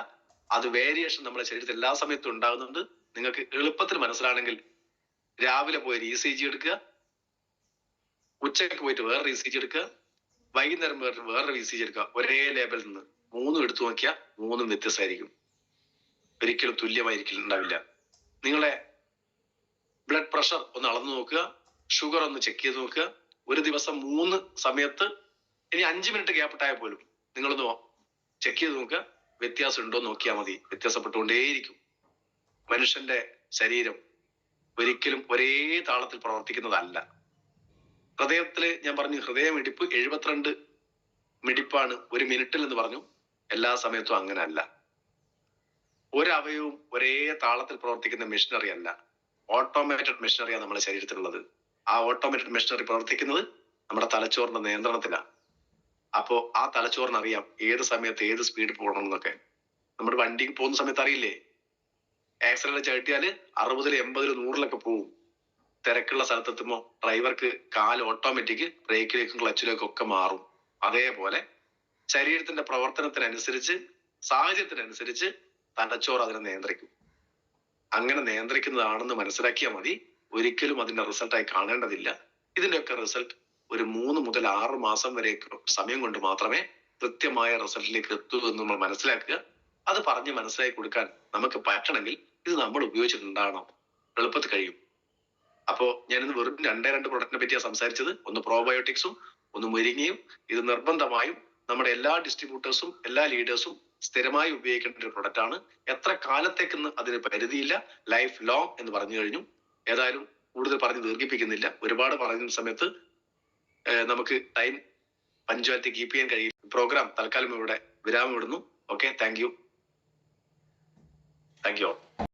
അത് വേരിയേഷൻ നമ്മുടെ ശരീരത്തിൽ എല്ലാ സമയത്തും ഉണ്ടാകുന്നുണ്ട്. നിങ്ങൾക്ക് എളുപ്പത്തിൽ മനസ്സിലാണെങ്കിൽ രാവിലെ പോയി ഒരു ECG എടുക്കുക, ഉച്ചയ്ക്ക് പോയിട്ട് വേറൊരു ECG എടുക്കുക, വൈകുന്നേരം വേറൊരു ECG എടുക്കുക. ഒരേ ലേബലിൽ നിന്ന് 3 എടുത്തു നോക്കിയാൽ 3 വ്യത്യസ്തമായിരിക്കും. ഒരിക്കലും തുല്യമായിരിക്കില്ല. നിങ്ങളെ ബ്ലഡ് പ്രഷർ ഒന്ന് അളന്നു നോക്കുക, ഷുഗർ ഒന്ന് ചെക്ക് ചെയ്ത് നോക്കുക. ഒരു ദിവസം 3 സമയത്ത് ഇനി 5 മിനിറ്റ് ഗ്യാപ്പ് ഇട്ടായ പോലും നിങ്ങളൊന്ന് ചെക്ക് ചെയ്ത് നോക്കുക. വ്യത്യാസം ഉണ്ടോ നോക്കിയാൽ മതി. വ്യത്യാസപ്പെട്ടുകൊണ്ടേയിരിക്കും. മനുഷ്യന്റെ ശരീരം ഒരിക്കലും ഒരേ താളത്തിൽ പ്രവർത്തിക്കുന്നതല്ല. ഹൃദയത്തില് ഞാൻ പറഞ്ഞു, ഹൃദയമിടിപ്പ് 72 മിടിപ്പാണ് ഒരു മിനിറ്റിൽ എന്ന് പറഞ്ഞു. എല്ലാ സമയത്തും അങ്ങനെ അല്ല. ഒരവയവും ഒരേ താളത്തിൽ പ്രവർത്തിക്കുന്ന മെഷീനറി അല്ല. ഓട്ടോമേറ്റഡ് മെഷീനറിയാണ് നമ്മുടെ ശരീരത്തിലുള്ളത്. ആ ഓട്ടോമേറ്റഡ് മെഷീനറി പ്രവർത്തിക്കുന്നത് നമ്മുടെ തലച്ചോറിന്റെ നിയന്ത്രണത്തിലാണ്. അപ്പോ ആ തലച്ചോറിന് അറിയാം ഏത് സമയത്ത് ഏത് സ്പീഡ് പോകണം എന്നൊക്കെ. നമ്മുടെ വണ്ടി പോകുന്ന സമയത്ത് അറിയില്ലേ, ആക്സിഡന്റ് ചവിട്ടിയാല് 60, 80, 100 പോവും. തിരക്കുള്ള സ്ഥലത്തെത്തുമ്പോ ഡ്രൈവർക്ക് കാല് ഓട്ടോമാറ്റിക് ബ്രേക്കിലേക്കും ക്ലച്ചിലേക്കും ഒക്കെ മാറും. അതേപോലെ ശരീരത്തിന്റെ പ്രവർത്തനത്തിനനുസരിച്ച്, സാഹചര്യത്തിനനുസരിച്ച് തലച്ചോറ് അതിനെ നിയന്ത്രിക്കും. അങ്ങനെ നിയന്ത്രിക്കുന്നതാണെന്ന് മനസ്സിലാക്കിയാൽ മതി. ഒരിക്കലും അതിന്റെ റിസൾട്ടായി കാണേണ്ടതില്ല. ഇതിന്റെയൊക്കെ റിസൾട്ട് ഒരു 3 മുതൽ 6 മാസം വരെ സമയം കൊണ്ട് മാത്രമേ കൃത്യമായ റിസൾട്ടിലേക്ക് എത്തൂ എന്ന് നമ്മൾ മനസ്സിലാക്കുക. അത് പറഞ്ഞ് മനസ്സിലാക്കി കൊടുക്കാൻ നമുക്ക് പറ്റണമെങ്കിൽ ഇത് നമ്മൾ ഉപയോഗിച്ചിട്ടുണ്ടാകണം. എളുപ്പത്തിൽ കഴിയും. അപ്പോ ഞാനിന്ന് വെറും 2 പ്രൊഡക്റ്റിനെ പറ്റിയാണ് സംസാരിച്ചത്. ഒന്ന് പ്രോബയോട്ടിക്സും ഒന്ന് മുരിങ്ങയും. ഇത് നിർബന്ധമായും നമ്മുടെ എല്ലാ ഡിസ്ട്രിബ്യൂട്ടേഴ്സും എല്ലാ ലീഡേഴ്സും സ്ഥിരമായി ഉപയോഗിക്കേണ്ട ഒരു പ്രൊഡക്റ്റ് ആണ്. എത്ര കാലത്തേക്കെന്ന് അതിന് പരിധിയില്ല. ലൈഫ് ലോങ് എന്ന് പറഞ്ഞു കഴിഞ്ഞു. ഏതായാലും കൂടുതൽ പറഞ്ഞ് ദീർഘിപ്പിക്കുന്നില്ല. ഒരുപാട് പറയുന്ന സമയത്ത് നമുക്ക് ടൈം പഞ്ച്വാലിറ്റി കീപ്പ് ചെയ്യാൻ കഴിയും. പ്രോഗ്രാം തൽക്കാലം ഇവിടെ വിരാമം ഇടുന്നു. Okay, thank you.